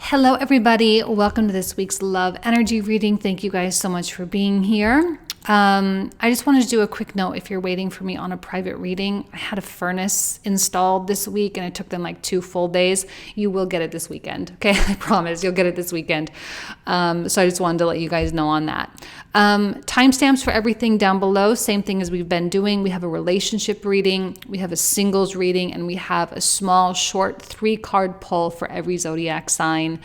Hello, everybody. Welcome to this week's love energy reading. Thank you guys so much for being here. I just wanted to do a quick note if you're waiting for me on a private reading. I had a furnace installed this week and it took them like 2 full days. You will get it this weekend. Okay, I promise you'll get it this weekend. So I just wanted to let you guys know on that. Timestamps for everything down below. Same thing as we've been doing. We have a relationship reading, we have a singles reading, and we have a small, short 3-card pull for every zodiac sign.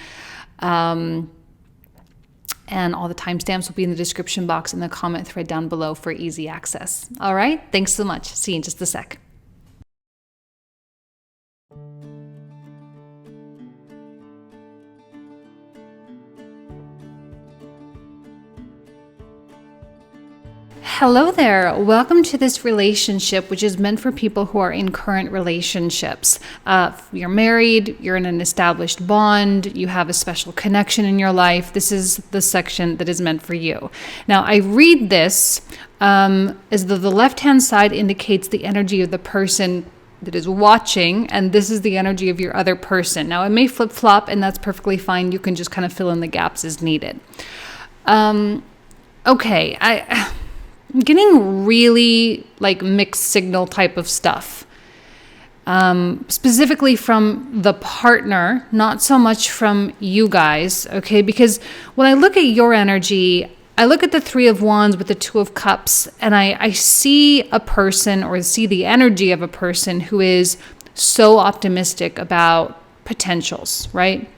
And all the timestamps will be in the description box in the comment thread down below for easy access. All right, thanks so much. See you in just a sec. Hello there. Welcome to this relationship, which is meant for people who are in current relationships. You're married, you're in an established bond, you have a special connection in your life. This is the section that is meant for you. Now, I read this as though the left-hand side indicates the energy of the person that is watching, and this is the energy of your other person. Now, it may flip-flop, and that's perfectly fine. You can just kind of fill in the gaps as needed. Okay, I'm getting really like mixed signal type of stuff, specifically from the partner, not so much from you guys, okay? Because when I look at your energy, I look at the 3 of Wands with the 2 of Cups, and I see a person, or see the energy of a person who is so optimistic about potentials, right?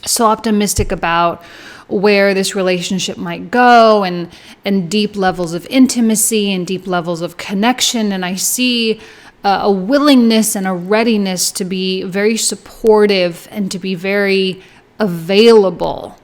So optimistic about where this relationship might go, and deep levels of intimacy and deep levels of connection. And I see a willingness and a readiness to be very supportive and to be very available.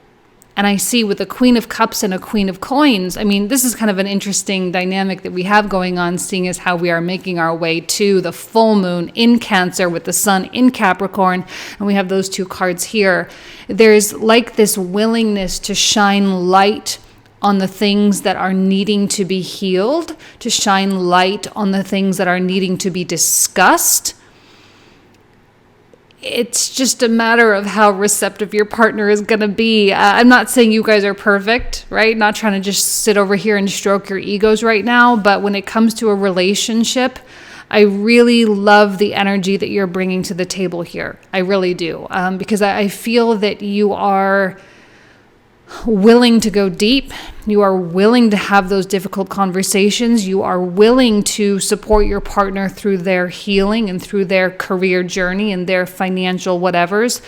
And I see with a Queen of Cups and a Queen of Coins, I mean, this is kind of an interesting dynamic that we have going on, seeing as how we are making our way to the full moon in Cancer with the sun in Capricorn. And we have those 2 cards here. There's like this willingness to shine light on the things that are needing to be healed, to shine light on the things that are needing to be discussed. It's just a matter of how receptive your partner is going to be. I'm not saying you guys are perfect, right? Not trying to just sit over here and stroke your egos right now. But when it comes to a relationship, I really love the energy that you're bringing to the table here. I really do. Because I feel that you are willing to go deep. You are willing to have those difficult conversations. You are willing to support your partner through their healing and through their career journey and their financial whatevers.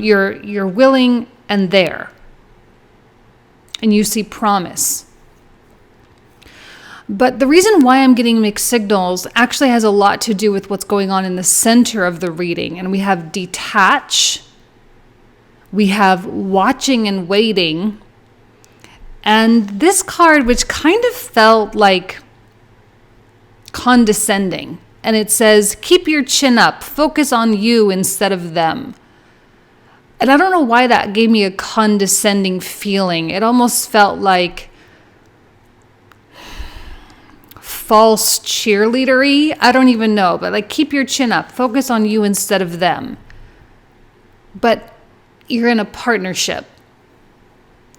You're willing and there. And you see promise. But the reason why I'm getting mixed signals actually has a lot to do with what's going on in the center of the reading. And we have detach. We have watching and waiting. And this card, which kind of felt like condescending. And it says, keep your chin up, focus on you instead of them. And I don't know why that gave me a condescending feeling. It almost felt like false cheerleadery. I don't even know, but like, keep your chin up, focus on you instead of them. But you're in a partnership.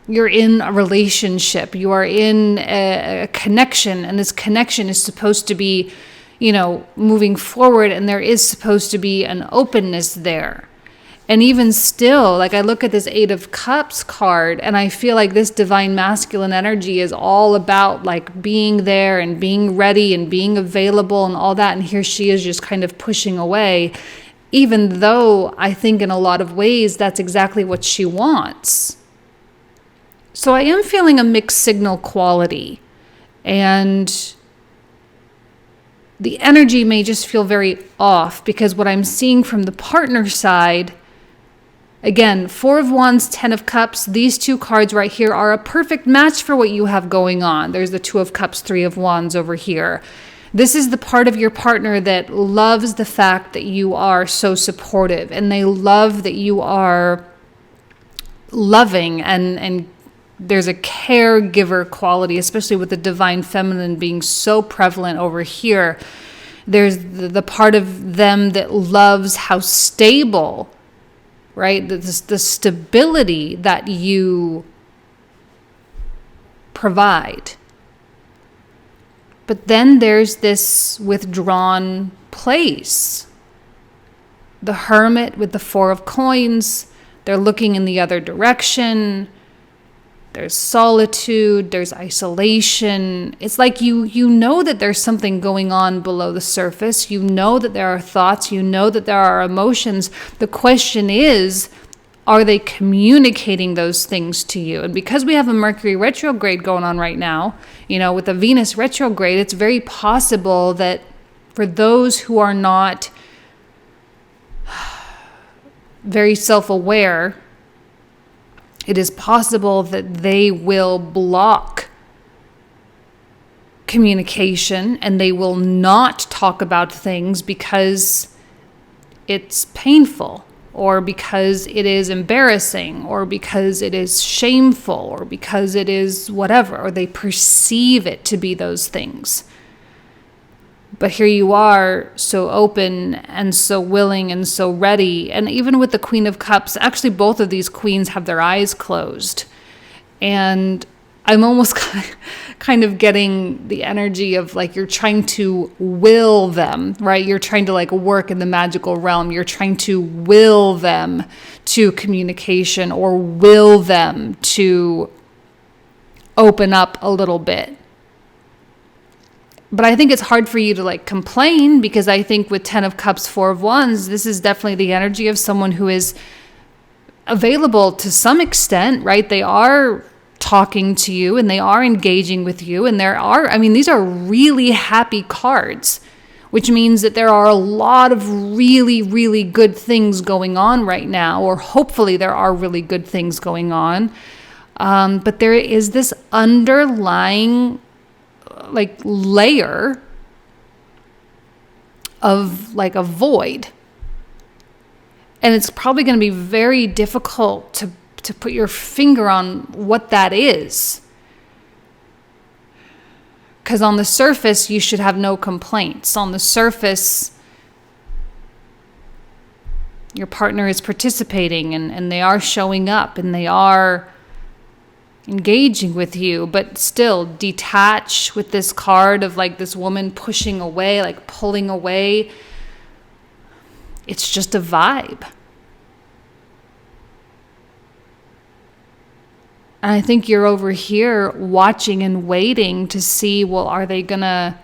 You're in a relationship. You are in a connection, and this connection is supposed to be, moving forward, and there is supposed to be an openness there. And even still, like I look at this 8 of Cups card, and I feel like this divine masculine energy is all about like being there and being ready and being available and all that. And here she is just kind of pushing away, even though I think in a lot of ways that's exactly what she wants. So I am feeling a mixed signal quality, and the energy may just feel very off, because what I'm seeing from the partner side, again, 4 of Wands, 10 of Cups, these 2 cards right here are a perfect match for what you have going on. There's the 2 of Cups, 3 of Wands over here. This is the part of your partner that loves the fact that you are so supportive, and they love that you are loving, and there's a caregiver quality, especially with the divine feminine being so prevalent over here. There's the part of them that loves how stable right? The stability that you provide. But then there's this withdrawn place. The Hermit with the Four of Coins, they're looking in the other direction. There's solitude, there's isolation. It's like you know that there's something going on below the surface. You know that there are thoughts. You know that there are emotions. The question is, are they communicating those things to you? And because we have a Mercury retrograde going on right now, with a Venus retrograde, it's very possible that for those who are not very self-aware, it is possible that they will block communication and they will not talk about things because it's painful, or because it is embarrassing, or because it is shameful, or because it is whatever, or they perceive it to be those things. But here you are, so open and so willing and so ready. And even with the Queen of Cups, actually both of these queens have their eyes closed. And I'm almost kind of getting the energy of like you're trying to will them, right? You're trying to like work in the magical realm. You're trying to will them to communication, or will them to open up a little bit. But I think it's hard for you to like complain, because I think with 10 of Cups, 4 of Wands, this is definitely the energy of someone who is available to some extent, right? They are talking to you and they are engaging with you. And these are really happy cards, which means that there are a lot of really, really good things going on right now, or hopefully there are really good things going on. But there is this underlying like layer of like a void, and it's probably going to be very difficult to put your finger on what that is, because on the surface you should have no complaints. On the surface your partner is participating and they are showing up and they are engaging with you, but still detach with this card of like this woman pushing away, like pulling away. It's just a vibe. And I think you're over here watching and waiting to see, well, are they gonna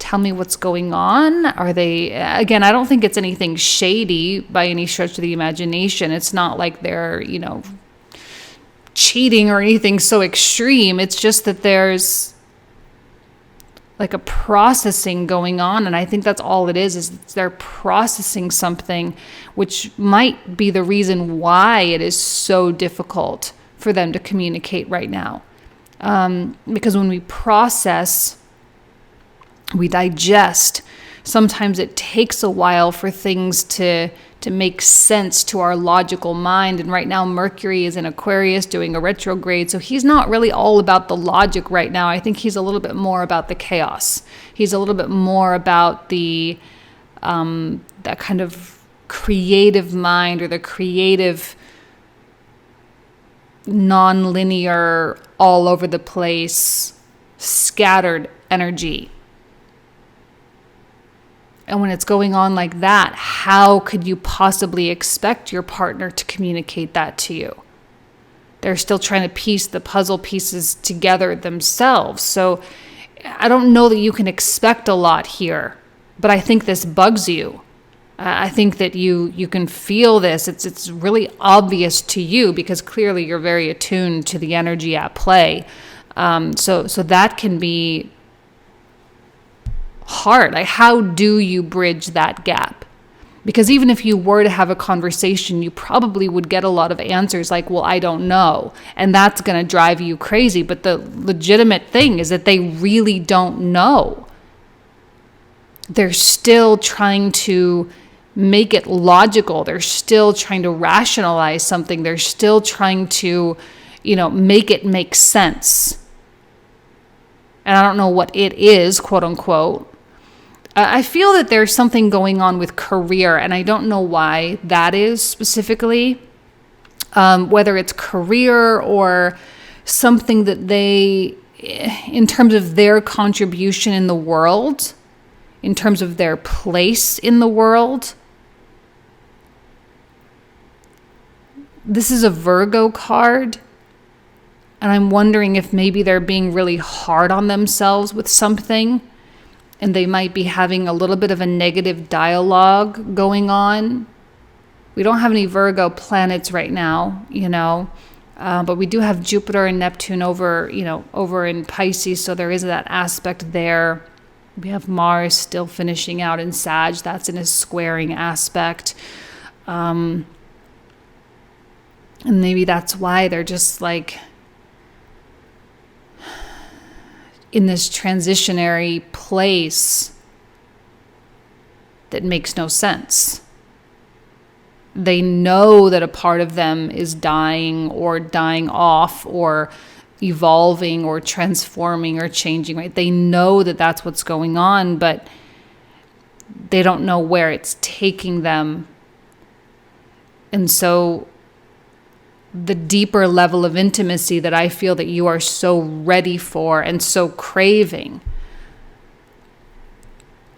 tell me what's going on? Are they, again, I don't think it's anything shady by any stretch of the imagination. It's not like they're, cheating or anything so extreme. It's just that there's like a processing going on, and I think that's all it is they're processing something, which might be the reason why it is so difficult for them to communicate right now. Because when we process, we digest, sometimes it takes a while for things to make sense to our logical mind. And right now Mercury is in Aquarius doing a retrograde, so he's not really all about the logic right now. I think he's a little bit more about the chaos. He's a little bit more about the that kind of creative mind, or the creative non-linear, all over the place, scattered energy. And when it's going on like that, how could you possibly expect your partner to communicate that to you? They're still trying to piece the puzzle pieces together themselves. So I don't know that you can expect a lot here, but I think this bugs you. I think that you can feel this. It's really obvious to you, because clearly you're very attuned to the energy at play. So that can be hard. Like, how do you bridge that gap? Because even if you were to have a conversation, you probably would get a lot of answers like, well, I don't know. And that's going to drive you crazy. But the legitimate thing is that they really don't know. They're still trying to make it logical. They're still trying to rationalize something. They're still trying to, make it make sense. And I don't know what it is, quote unquote. I feel that there's something going on with career, and I don't know why that is specifically. Whether it's career or something that they, in terms of their contribution in the world, in terms of their place in the world. This is a Virgo card, and I'm wondering if maybe they're being really hard on themselves with something, and they might be having a little bit of a negative dialogue going on. We don't have any Virgo planets right now, but we do have Jupiter and Neptune over in Pisces, so there is that aspect there. We have Mars still finishing out in Sag. That's in a squaring aspect. And maybe that's why they're just like in this transitionary place that makes no sense. They know that a part of them is dying or dying off or evolving or transforming or changing, right? They know that that's what's going on, but they don't know where it's taking them. And so the deeper level of intimacy that I feel that you are so ready for and so craving,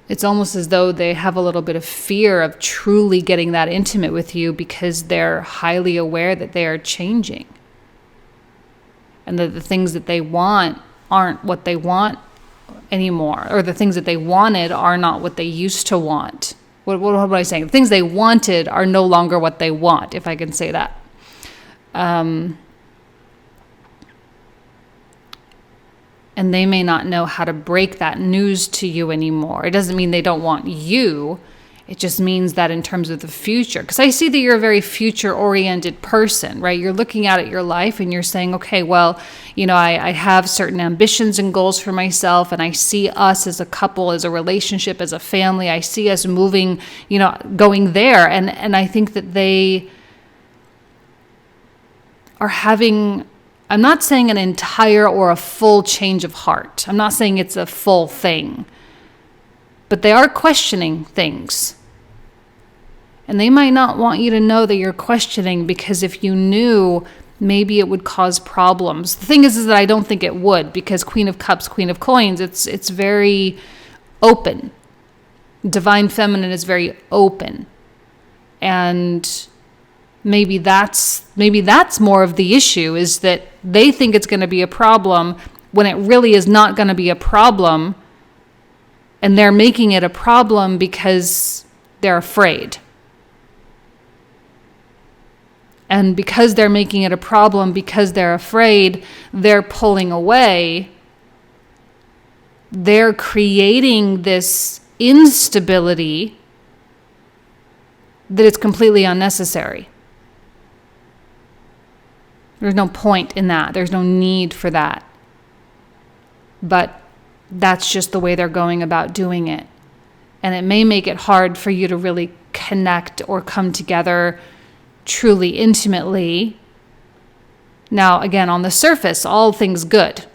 it's almost as though they have a little bit of fear of truly getting that intimate with you because they're highly aware that they are changing and that the things that they want aren't what they want anymore, or the things that they wanted are not what they used to want. What am I saying? The things they wanted are no longer what they want, if I can say that. And they may not know how to break that news to you anymore. It doesn't mean they don't want you. It just means that in terms of the future, because I see that you're a very future-oriented person, right? You're looking at your life and you're saying, okay, well, I have certain ambitions and goals for myself, and I see us as a couple, as a relationship, as a family. I see us moving, going there. And I think that they are having, I'm not saying an entire or a full change of heart. I'm not saying it's a full thing. But they are questioning things. And they might not want you to know that you're questioning, because if you knew, maybe it would cause problems. The thing is that I don't think it would, because Queen of Cups, Queen of Coins, it's very open. Divine Feminine is very open. And maybe that's more of the issue, is that they think it's going to be a problem when it really is not going to be a problem. And they're making it a problem because they're afraid. And because they're making it a problem, because they're afraid, they're pulling away. They're creating this instability that is completely unnecessary. There's no point in that. There's no need for that. But that's just the way they're going about doing it. And it may make it hard for you to really connect or come together truly intimately. Now, again, on the surface, all things good.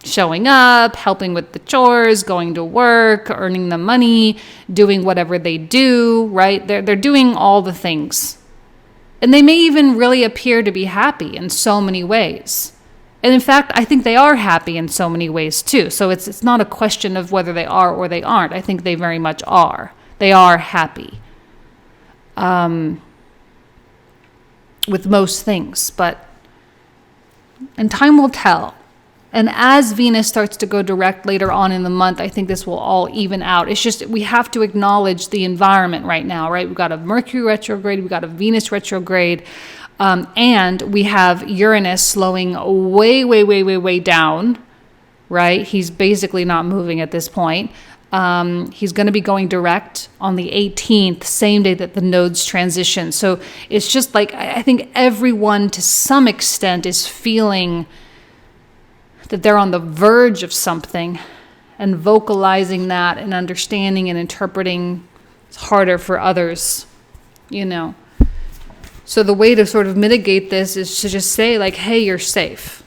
Showing up, helping with the chores, going to work, earning the money, doing whatever they do, right? They're doing all the things. And they may even really appear to be happy in so many ways. And in fact, I think they are happy in so many ways too. So it's not a question of whether they are or they aren't. I think they very much are. They are happy. With most things, and time will tell. And as Venus starts to go direct later on in the month, I think this will all even out. It's just, we have to acknowledge the environment right now, right? We've got a Mercury retrograde, we've got a Venus retrograde, and we have Uranus slowing way, way, way, way, way down, right? He's basically not moving at this point. He's going to be going direct on the 18th, same day that the nodes transition. So it's just like, I think everyone to some extent is feeling that they're on the verge of something, and vocalizing that and understanding and interpreting is harder for others, So the way to sort of mitigate this is to just say, like, hey, you're safe.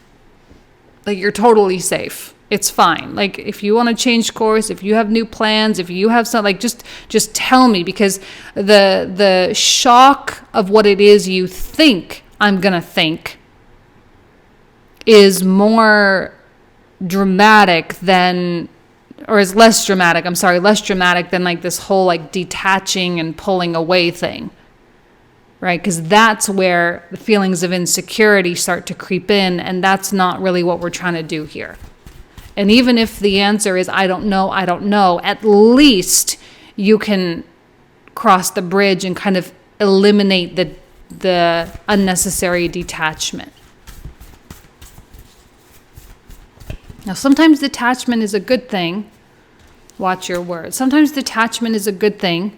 Like, you're totally safe. It's fine. Like, if you want to change course, if you have new plans, if you have something, like, just tell me, because the shock of what it is you think I'm going to think is more dramatic than, or is less dramatic, less dramatic than like this whole like detaching and pulling away thing. Right? Because that's where the feelings of insecurity start to creep in, and that's not really what we're trying to do here. And even if the answer is, I don't know, at least you can cross the bridge and kind of eliminate the unnecessary detachment. Now, sometimes detachment is a good thing. Watch your words. Sometimes detachment is a good thing.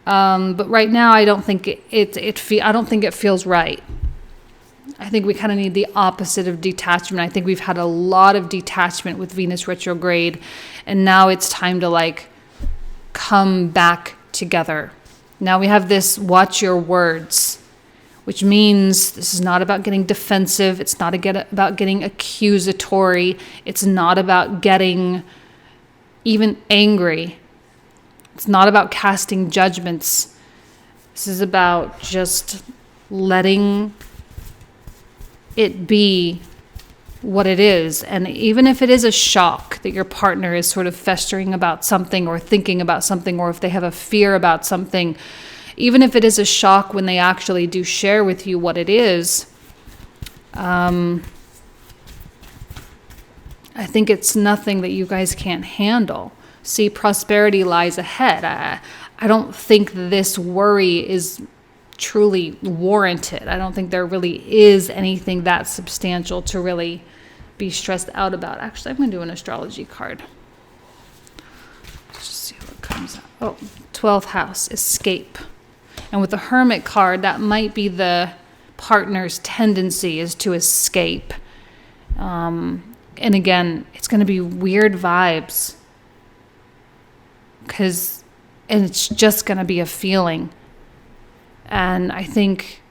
But right now, I don't think I don't think it feels right. I think we kind of need the opposite of detachment. I think we've had a lot of detachment with Venus retrograde, and now it's time to like come back together. Now we have this watch your words, which means this is not about getting defensive. It's not about getting accusatory. It's not about getting even angry. It's not about casting judgments. This is about just letting it be what it is. And even if it is a shock that your partner is sort of festering about something or thinking about something, or if they have a fear about something, even if it is a shock when they actually do share with you what it is, I think it's nothing that you guys can't handle. See, prosperity lies ahead. I don't think this worry is truly warranted. I don't think there really is anything that substantial to really be stressed out about. Actually, I'm going to do an astrology card. Let's just see what comes out. Oh, 12th house, escape. And with the Hermit card, that might be the partner's tendency, is to escape. And again, it's going to be weird vibes. And it's just going to be a feeling. And I think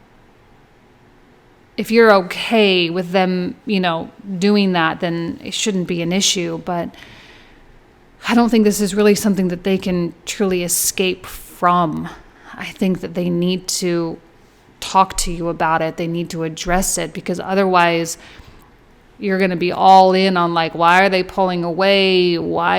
if you're okay with them, doing that, then it shouldn't be an issue. But I don't think this is really something that they can truly escape from. I think that they need to talk to you about it. They need to address it, because otherwise you're going to be all in on like, why are they pulling away? Why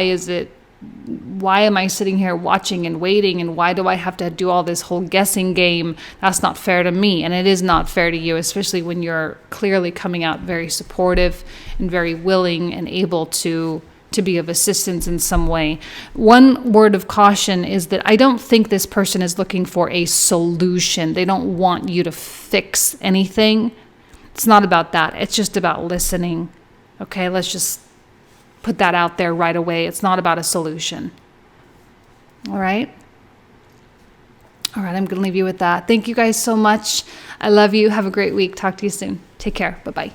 am I sitting here watching and waiting? And why do I have to do all this whole guessing game? That's not fair to me. And it is not fair to you, especially when you're clearly coming out very supportive and very willing and able to be of assistance in some way. One word of caution is that I don't think this person is looking for a solution. They don't want you to fix anything. It's not about that. It's just about listening. Okay, let's just put that out there right away. It's not about a solution. All right, I'm going to leave you with that. Thank you guys so much. I love you. Have a great week. Talk to you soon. Take care. Bye-bye.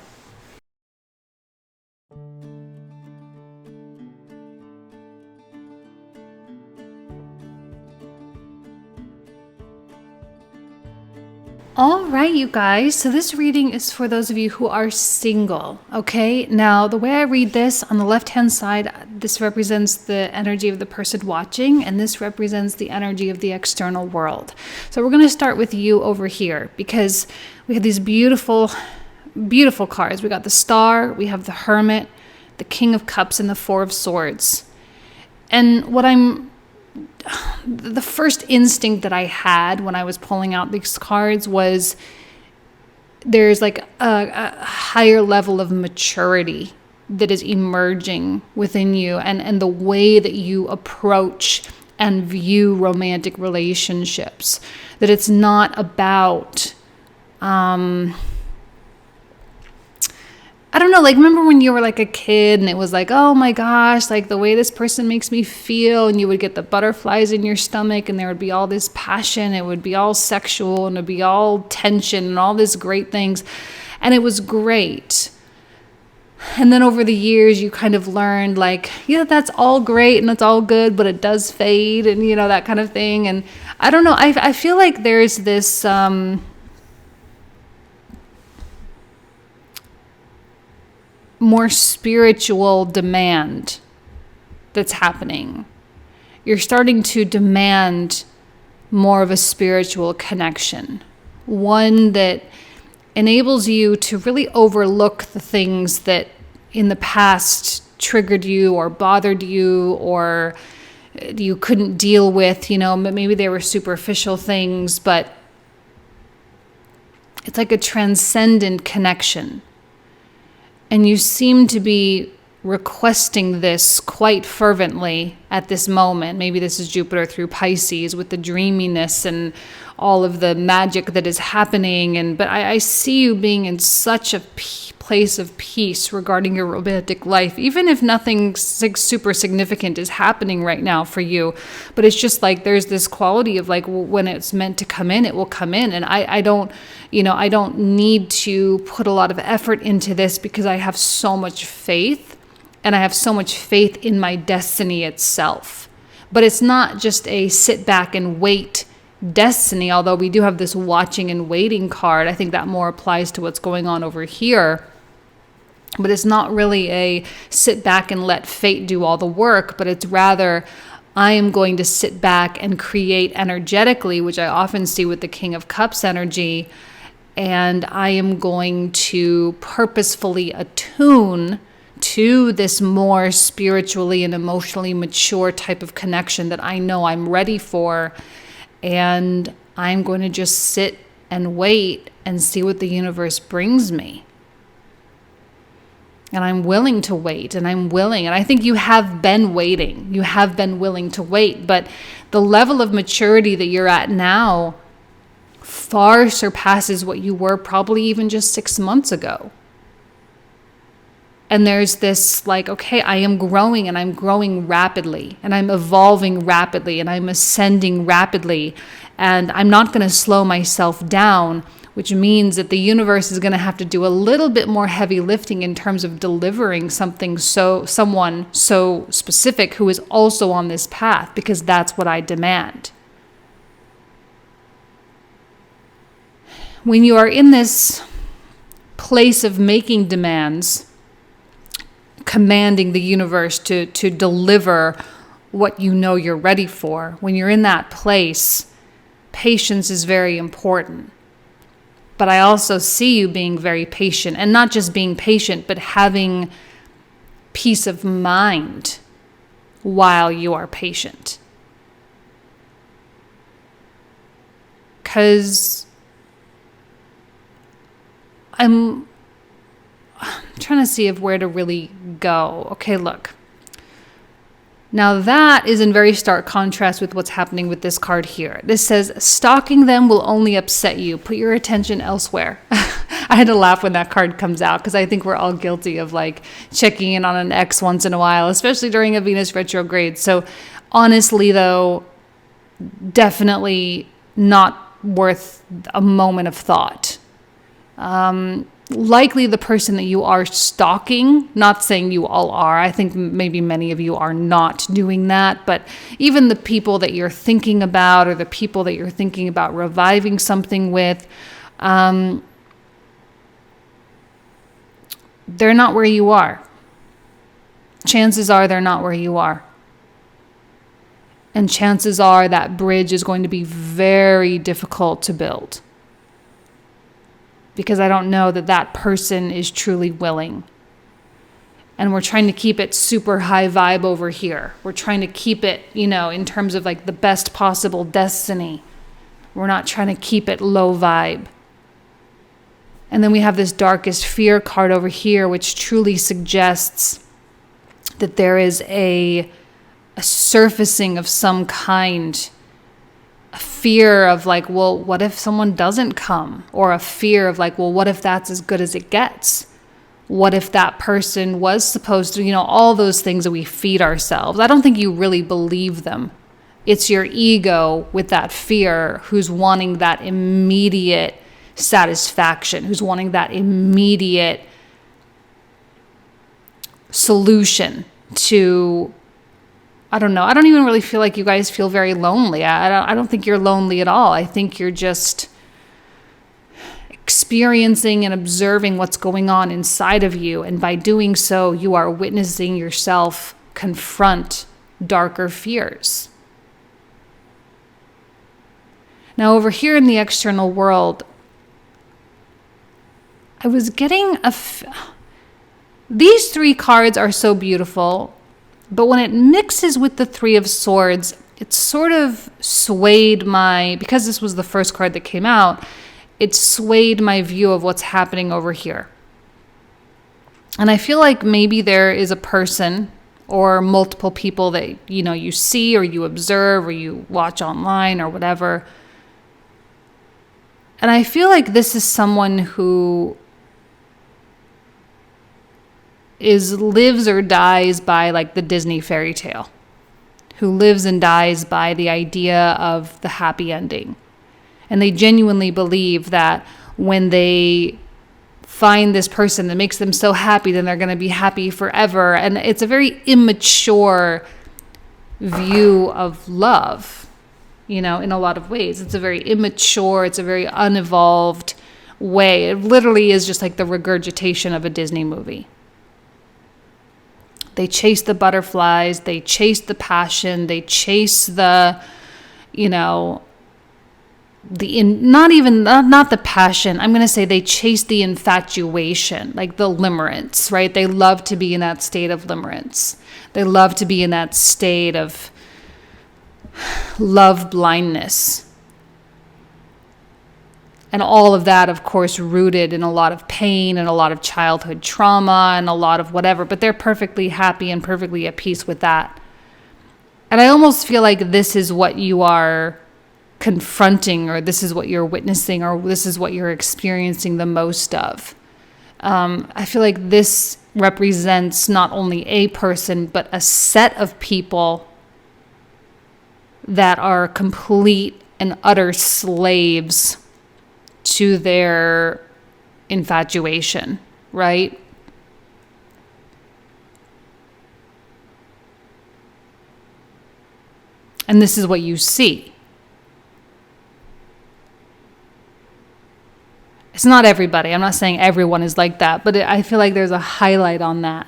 All right, you guys. So this reading is for those of you who are single, okay? Now, the way I read this, on the left-hand side, this represents the energy of the person watching, and this represents the energy of the external world. So we're going to start with you over here, because we have these beautiful, beautiful cards. We got the Star, we have the Hermit, the King of Cups, and the Four of Swords. And the first instinct that I had when I was pulling out these cards was there's like a higher level of maturity that is emerging within you, and the way that you approach and view romantic relationships, that it's not about I don't know, like, remember when you were like a kid and it was like, oh my gosh, like the way this person makes me feel, and you would get the butterflies in your stomach, and there would be all this passion, it would be all sexual, and it would be all tension and all these great things, and it was great. And then over the years you kind of learned like, yeah, that's all great and that's all good, but it does fade, and that kind of thing. And I don't know, I feel like there's this more spiritual demand that's happening. You're starting to demand more of a spiritual connection, one that enables you to really overlook the things that in the past triggered you or bothered you or you couldn't deal with, maybe they were superficial things, but it's like a transcendent connection. And you seem to be requesting this quite fervently at this moment. Maybe this is Jupiter through Pisces with the dreaminess and all of the magic that is happening. But I see you being in such a place of peace regarding your romantic life, even if nothing super significant is happening right now for you. But it's just like there's this quality of like when it's meant to come in, it will come in. And I don't need to put a lot of effort into this because I have so much faith. And I have so much faith in my destiny itself. But it's not just a sit back and wait destiny, although we do have this watching and waiting card. I think that more applies to what's going on over here. But it's not really a sit back and let fate do all the work, but it's rather I am going to sit back and create energetically, which I often see with the King of Cups energy, and I am going to purposefully attune to this more spiritually and emotionally mature type of connection that I know I'm ready for. And I'm going to just sit and wait and see what the universe brings me. And I'm willing to wait, and I'm willing. And I think you have been waiting. You have been willing to wait. But the level of maturity that you're at now far surpasses what you were probably even just 6 months ago. And there's this like, okay, I am growing and I'm growing rapidly and I'm evolving rapidly and I'm ascending rapidly and I'm not going to slow myself down, which means that the universe is going to have to do a little bit more heavy lifting in terms of delivering someone so specific who is also on this path, because that's what I demand. When you are in this place of making demands, commanding the universe to deliver what you know you're ready for, when you're in that place, patience is very important. But I also see you being very patient, and not just being patient, but having peace of mind while you are patient. Because I'm trying to see where to really go. Okay, look. Now that is in very stark contrast with what's happening with this card here. This says, stalking them will only upset you. Put your attention elsewhere. I had to laugh when that card comes out because I think we're all guilty of like checking in on an ex once in a while, especially during a Venus retrograde. So honestly though, definitely not worth a moment of thought. Likely the person that you are stalking, not saying you all are, I think maybe many of you are not doing that, but even the people that you're thinking about or the people that you're thinking about reviving something with, they're not where you are. Chances are they're not where you are. And chances are that bridge is going to be very difficult to build. Because I don't know that person is truly willing. And we're trying to keep it super high vibe over here. We're trying to keep it, in terms of like the best possible destiny. We're not trying to keep it low vibe. And then we have this darkest fear card over here, which truly suggests that there is a surfacing of some kind. A fear of like, well, what if someone doesn't come? Or a fear of like, well, what if that's as good as it gets? What if that person was supposed to, all those things that we feed ourselves. I don't think you really believe them. It's your ego with that fear who's wanting that immediate satisfaction, who's wanting that immediate solution to, I don't know. I don't even really feel like you guys feel very lonely. I don't think you're lonely at all. I think you're just experiencing and observing what's going on inside of you. And by doing so, you are witnessing yourself confront darker fears. Now, over here in the external world, I was getting these three cards are so beautiful, but when it mixes with the Three of Swords, it sort of swayed because this was the first card that came out, it swayed my view of what's happening over here. And I feel like maybe there is a person or multiple people that, you see or you observe or you watch online or whatever. And I feel like this is someone who lives or dies by like the Disney fairy tale, who lives and dies by the idea of the happy ending. And they genuinely believe that when they find this person that makes them so happy, then they're going to be happy forever. And it's a very immature view of love, in a lot of ways. It's a very immature, it's a very unevolved way. It literally is just like the regurgitation of a Disney movie. They chase the butterflies, they chase the passion, they chase the, not the passion. I'm going to say they chase the infatuation, like the limerence, right? They love to be in that state of limerence. They love to be in that state of love blindness. And all of that, of course, rooted in a lot of pain and a lot of childhood trauma and a lot of whatever. But they're perfectly happy and perfectly at peace with that. And I almost feel like this is what you are confronting, or this is what you're witnessing, or this is what you're experiencing the most of. I feel like this represents not only a person, but a set of people that are complete and utter slaves to their infatuation, right? And this is what you see. It's not everybody. I'm not saying everyone is like that, but I feel like there's a highlight on that.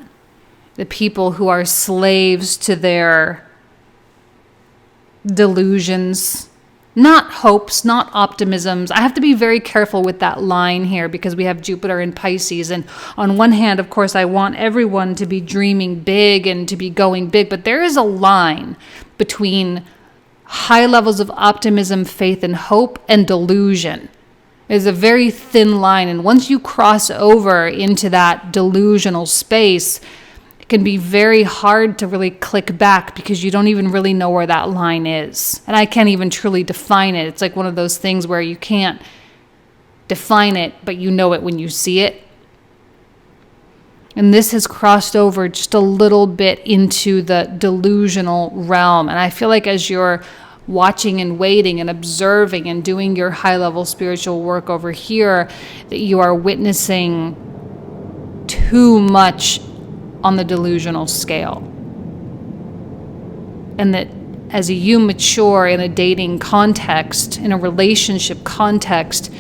The people who are slaves to their delusions, not hopes, not optimisms. I have to be very careful with that line here because we have Jupiter in Pisces. And on one hand, of course, I want everyone to be dreaming big and to be going big. But there is a line between high levels of optimism, faith, and hope and delusion. There's a very thin line. And once you cross over into that delusional space, it can be very hard to really click back because you don't even really know where that line is. And I can't even truly define it. It's like one of those things where you can't define it, but you know it when you see it. And this has crossed over just a little bit into the delusional realm. And I feel like as you're watching and waiting and observing and doing your high-level spiritual work over here, that you are witnessing too much on the delusional scale. And that as you mature in a dating context, in a relationship context,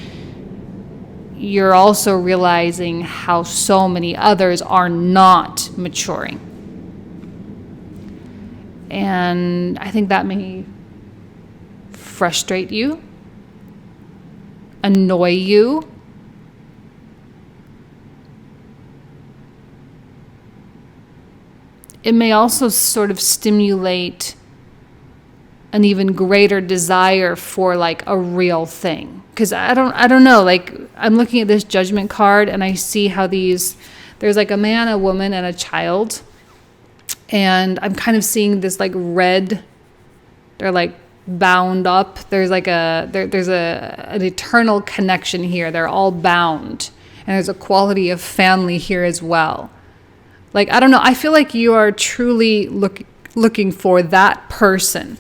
you're also realizing how so many others are not maturing. And I think that may frustrate you, annoy you, it may also sort of stimulate an even greater desire for like a real thing. Because I don't know, like I'm looking at this Judgment card and I see how there's like a man, a woman, and a child. And I'm kind of seeing this like red, they're like bound up. There's like an eternal connection here. They're all bound. And there's a quality of family here as well. Like, I don't know. I feel like you are truly looking for that person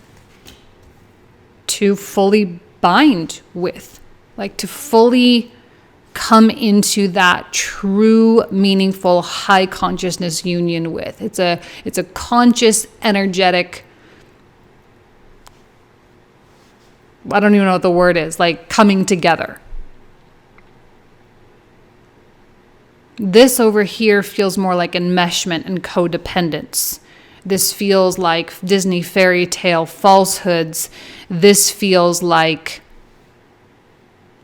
to fully bind with, like to fully come into that true, meaningful, high consciousness union with. It's a conscious, energetic, I don't even know what the word is, like coming together. This over here feels more like enmeshment and codependence. This feels like Disney fairy tale falsehoods. This feels like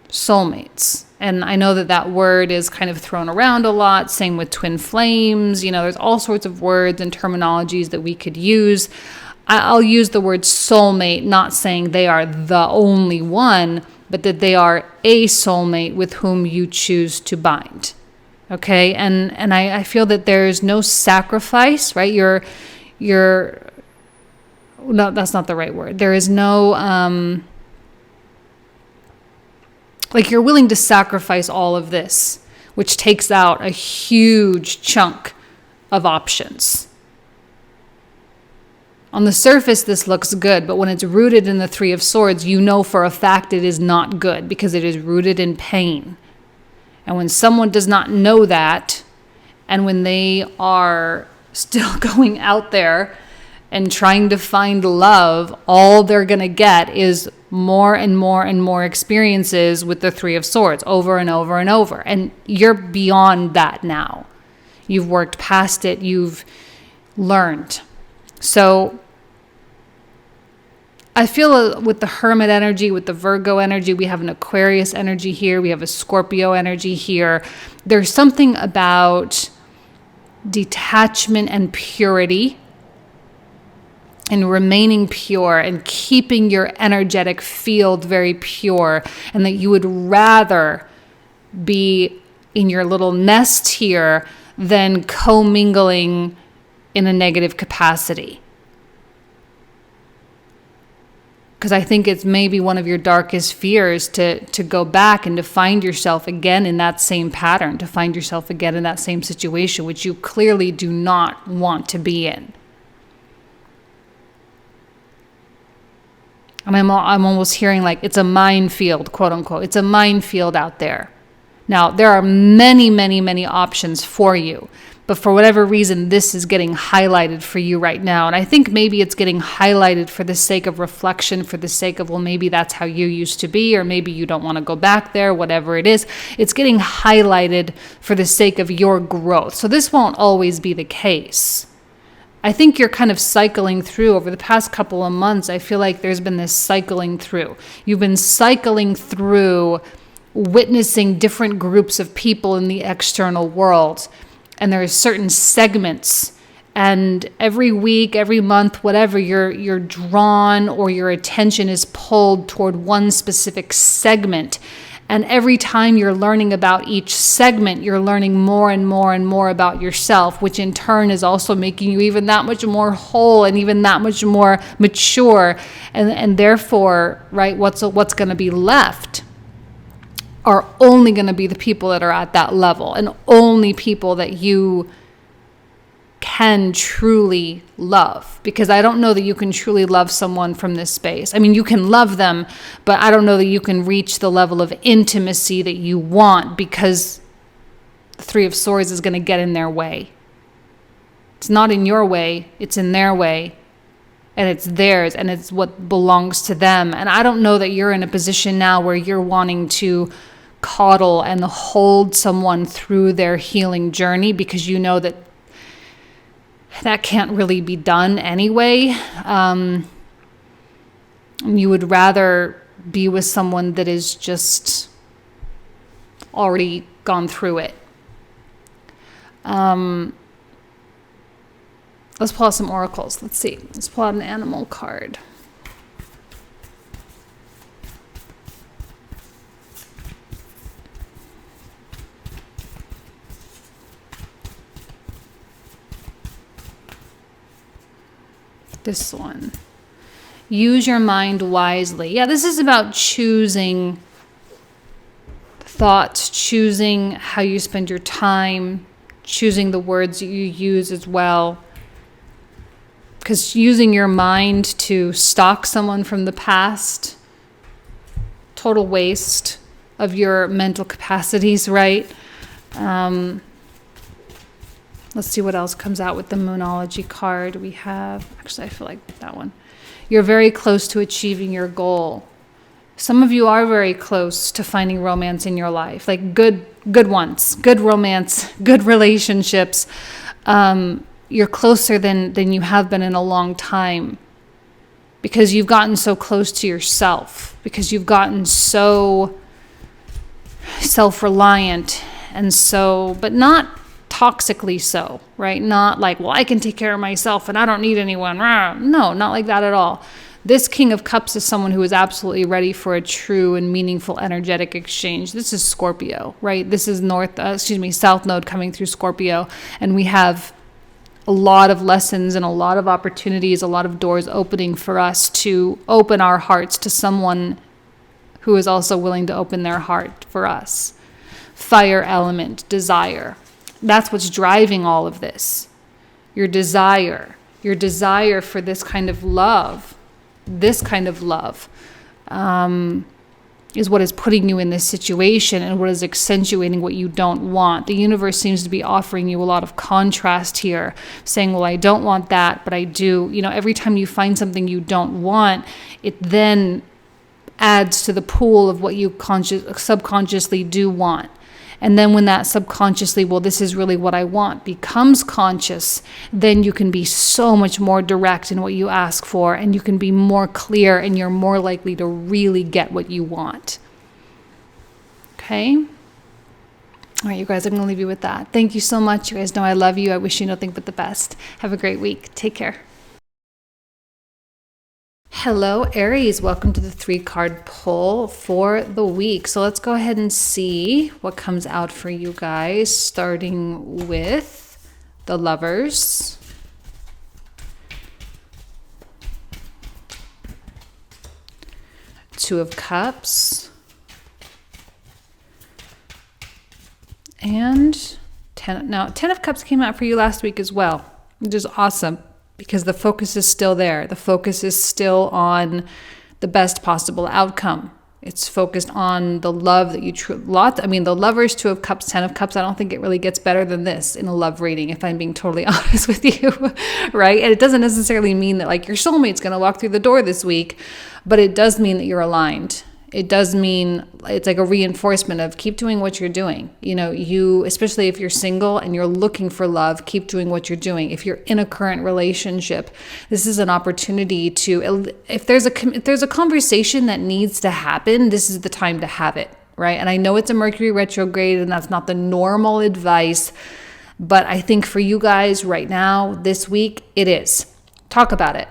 soulmates. And I know that that word is kind of thrown around a lot. Same with twin flames. You know, there's all sorts of words and terminologies that we could use. I'll use the word soulmate, not saying they are the only one, but that they are a soulmate with whom you choose to bind. Okay? And I feel that there's no sacrifice, right? No, that's not the right word. There is no, like you're willing to sacrifice all of this, which takes out a huge chunk of options. On the surface, this looks good, but when it's rooted in the Three of Swords, you know for a fact it is not good because it is rooted in pain. And when someone does not know that, and when they are still going out there and trying to find love, all they're going to get is more and more and more experiences with the Three of Swords over and over and over. And you're beyond that now. You've worked past it. You've learned. So I feel with the Hermit energy, with the Virgo energy, we have an Aquarius energy here. We have a Scorpio energy here. There's something about detachment and purity and remaining pure and keeping your energetic field very pure, and that you would rather be in your little nest here than commingling in a negative capacity. Because I think it's maybe one of your darkest fears to go back and to find yourself again in that same pattern, to find yourself again in that same situation, which you clearly do not want to be in. And I'm almost hearing like it's a minefield, quote unquote. It's a minefield out there. Now, there are many, many, many options for you. But for whatever reason, this is getting highlighted for you right now. And I think maybe it's getting highlighted for the sake of reflection, for the sake of, well, maybe that's how you used to be, or maybe you don't want to go back there, whatever it is. It's getting highlighted for the sake of your growth. So this won't always be the case. I think you're kind of cycling through over the past couple of months. I feel like there's been this cycling through. You've been cycling through witnessing different groups of people in the external world. And there are certain segments, and every week, every month, whatever, you're drawn or your attention is pulled toward one specific segment. And every time you're learning about each segment, you're learning more and more and more about yourself, which in turn is also making you even that much more whole and even that much more mature. And therefore, right, what's going to be left are only going to be the people that are at that level, and only people that you can truly love. Because I don't know that you can truly love someone from this space. I mean, you can love them, but I don't know that you can reach the level of intimacy that you want, because the Three of Swords is going to get in their way. It's not in your way, it's in their way. And it's theirs, and it's what belongs to them. And I don't know that you're in a position now where you're wanting to coddle and hold someone through their healing journey, because you know that can't really be done anyway. You would rather be with someone that is just already gone through it. Let's pull out some oracles. Let's see. Let's pull out an animal card. This one. Use your mind wisely. Yeah, this is about choosing thoughts, choosing how you spend your time, choosing the words you use as well. Because using your mind to stalk someone from the past, total waste of your mental capacities, right? Let's see what else comes out with the Moonology card we have. Actually, I feel like that one. You're very close to achieving your goal. Some of you are very close to finding romance in your life, like good good ones, good romance, good relationships. You're closer than you have been in a long time, because you've gotten so close to yourself, because you've gotten so self-reliant and so, but not toxically so, right? Not like, well, I can take care of myself and I don't need anyone. No, not like that at all. This King of Cups is someone who is absolutely ready for a true and meaningful energetic exchange. This is Scorpio, right? This is South Node coming through Scorpio, and we have a lot of lessons and a lot of opportunities, a lot of doors opening for us to open our hearts to someone who is also willing to open their heart for us. Fire element, desire. That's what's driving all of this. Your desire for this kind of love, is what is putting you in this situation and what is accentuating what you don't want. The universe seems to be offering you a lot of contrast here, saying, well, I don't want that, but I do. Every time you find something you don't want, it then adds to the pool of what you subconsciously do want. And then when that subconsciously, well, this is really what I want, becomes conscious, then you can be so much more direct in what you ask for, and you can be more clear, and you're more likely to really get what you want. Okay? All right, you guys, I'm going to leave you with that. Thank you so much. You guys know I love you. I wish you nothing but the best. Have a great week. Take care. Hello, Aries. Welcome to the 3-card pull for the week. So let's go ahead and see what comes out for you guys, starting with the Lovers. Two of Cups. And 10. Now, 10 of Cups came out for you last week as well, which is awesome, because the focus is still there. The focus is still on the best possible outcome. It's focused on the love that you the Lovers, 2 of Cups, 10 of Cups. I don't think it really gets better than this in a love reading, if I'm being totally honest with you, right? And it doesn't necessarily mean that like your soulmate's going to walk through the door this week, but it does mean that you're aligned. It does mean it's like a reinforcement of keep doing what you're doing. You, especially if you're single and you're looking for love, keep doing what you're doing. If you're in a current relationship, this is an opportunity to, if there's a conversation that needs to happen, this is the time to have it, right? And I know it's a Mercury retrograde and that's not the normal advice, but I think for you guys right now, this week, it is. Talk about it.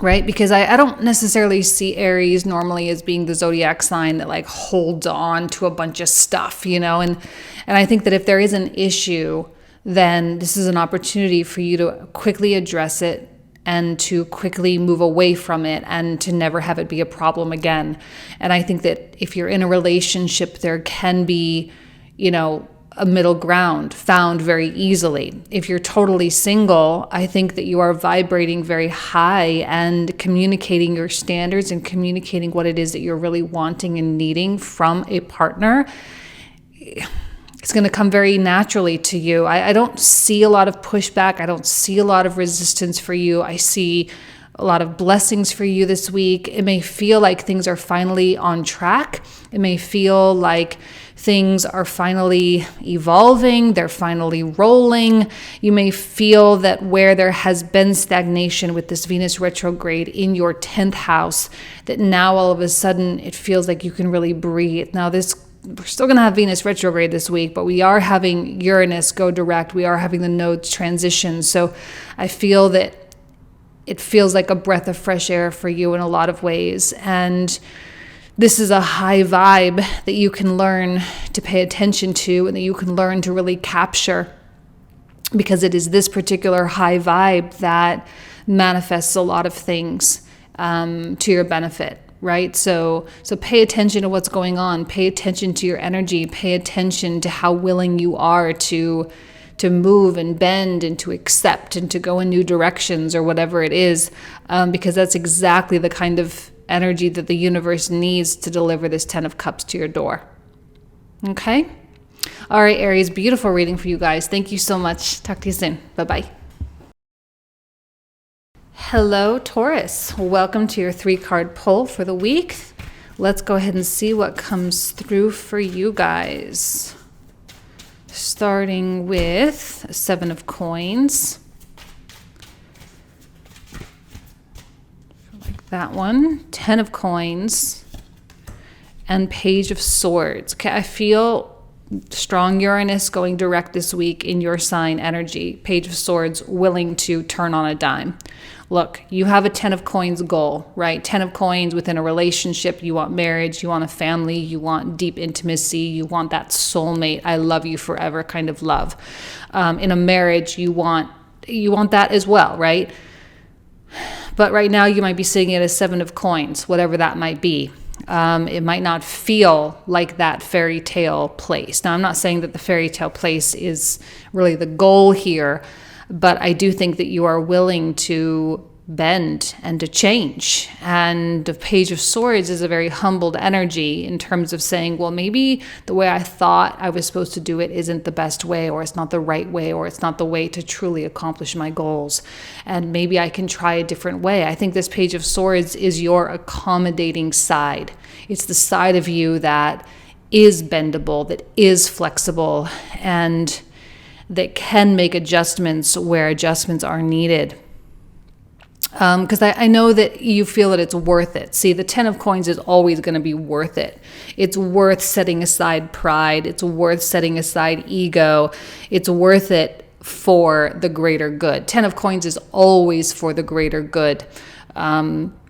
Right? Because I don't necessarily see Aries normally as being the zodiac sign that like holds on to a bunch of stuff, and I think that if there is an issue, then this is an opportunity for you to quickly address it and to quickly move away from it and to never have it be a problem again. And I think that if you're in a relationship, there can be, a middle ground found very easily. If you're totally single, I think that you are vibrating very high and communicating your standards and communicating what it is that you're really wanting and needing from a partner. It's going to come very naturally to you. I don't see a lot of pushback. I don't see a lot of resistance for you. I see a lot of blessings for you this week. It may feel like things are finally on track. It may feel like things are finally evolving, they're finally rolling. You may feel that where there has been stagnation with this Venus retrograde in your 10th house, that now all of a sudden it feels like you can really breathe. Now we're still going to have Venus retrograde this week, but we are having Uranus go direct. We are having the nodes transition. So I feel that it feels like a breath of fresh air for you in a lot of ways. And this is a high vibe that you can learn to pay attention to and that you can learn to really capture, because it is this particular high vibe that manifests a lot of things to your benefit, right? So pay attention to what's going on. Pay attention to your energy. Pay attention to how willing you are to move and bend and to accept and to go in new directions or whatever it is, because that's exactly the kind of energy that the universe needs to deliver this 10 of Cups to your door. Okay? All right, Aries, beautiful reading for you guys. Thank you so much. Talk to you soon. Bye-bye. Hello, Taurus. Welcome to your 3-card pull for the week. Let's go ahead and see what comes through for you guys. Starting with 7 of Coins. Like that one. 10 of Coins. And Page of Swords. Okay, I feel strong Uranus going direct this week in your sign energy. Page of Swords, willing to turn on a dime. Look, you have a 10 of Coins goal, right? 10 of Coins within a relationship. You want marriage, you want a family, you want deep intimacy, you want that soulmate, I love you forever kind of love. In a marriage, you want that as well, right? But right now you might be sitting at a 7 of Coins, whatever that might be. It might not feel like that fairy tale place. Now, I'm not saying that the fairy tale place is really the goal here, but I do think that you are willing to bend and to change. And the Page of Swords is a very humbled energy in terms of saying, well, maybe the way I thought I was supposed to do it isn't the best way, or it's not the right way, or it's not the way to truly accomplish my goals. And maybe I can try a different way. I think this Page of Swords is your accommodating side. It's the side of you that is bendable, that is flexible, and that can make adjustments where adjustments are needed. Because I know that you feel that it's worth it. See, the 10 of Coins is always going to be worth it. It's worth setting aside pride. It's worth setting aside ego. It's worth it for the greater good. 10 of Coins is always for the greater good.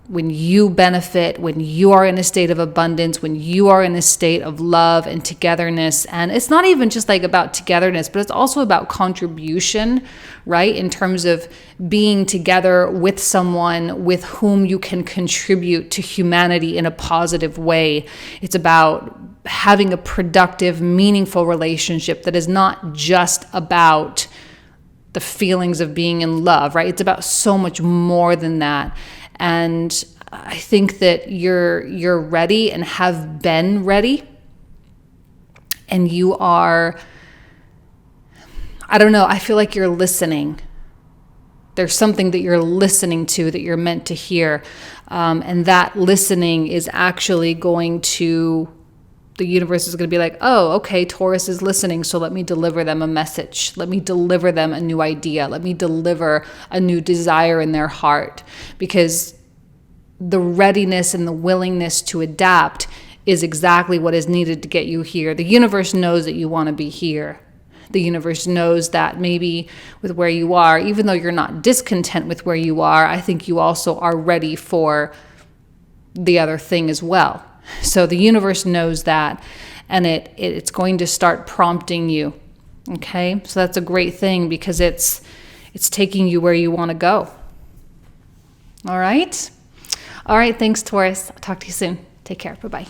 When you benefit, when you are in a state of abundance, when you are in a state of love and togetherness, and it's not even just like about togetherness, but it's also about contribution, right? In terms of being together with someone with whom you can contribute to humanity in a positive way. It's about having a productive, meaningful relationship that is not just about the feelings of being in love, right? It's about so much more than that. And I think that you're ready and have been ready. And you are, I don't know, I feel like you're listening. There's something that you're listening to that you're meant to hear. And that listening is actually going to, the universe is going to be like, oh, okay, Taurus is listening, so let me deliver them a message. Let me deliver them a new idea. Let me deliver a new desire in their heart. Because the readiness and the willingness to adapt is exactly what is needed to get you here. The universe knows that you want to be here. The universe knows that maybe with where you are, even though you're not discontent with where you are, I think you also are ready for the other thing as well. So the universe knows that, and it's going to start prompting you. Okay? So that's a great thing because it's taking you where you want to go. All right? All right, thanks, Taurus. I'll talk to you soon. Take care. Bye-bye.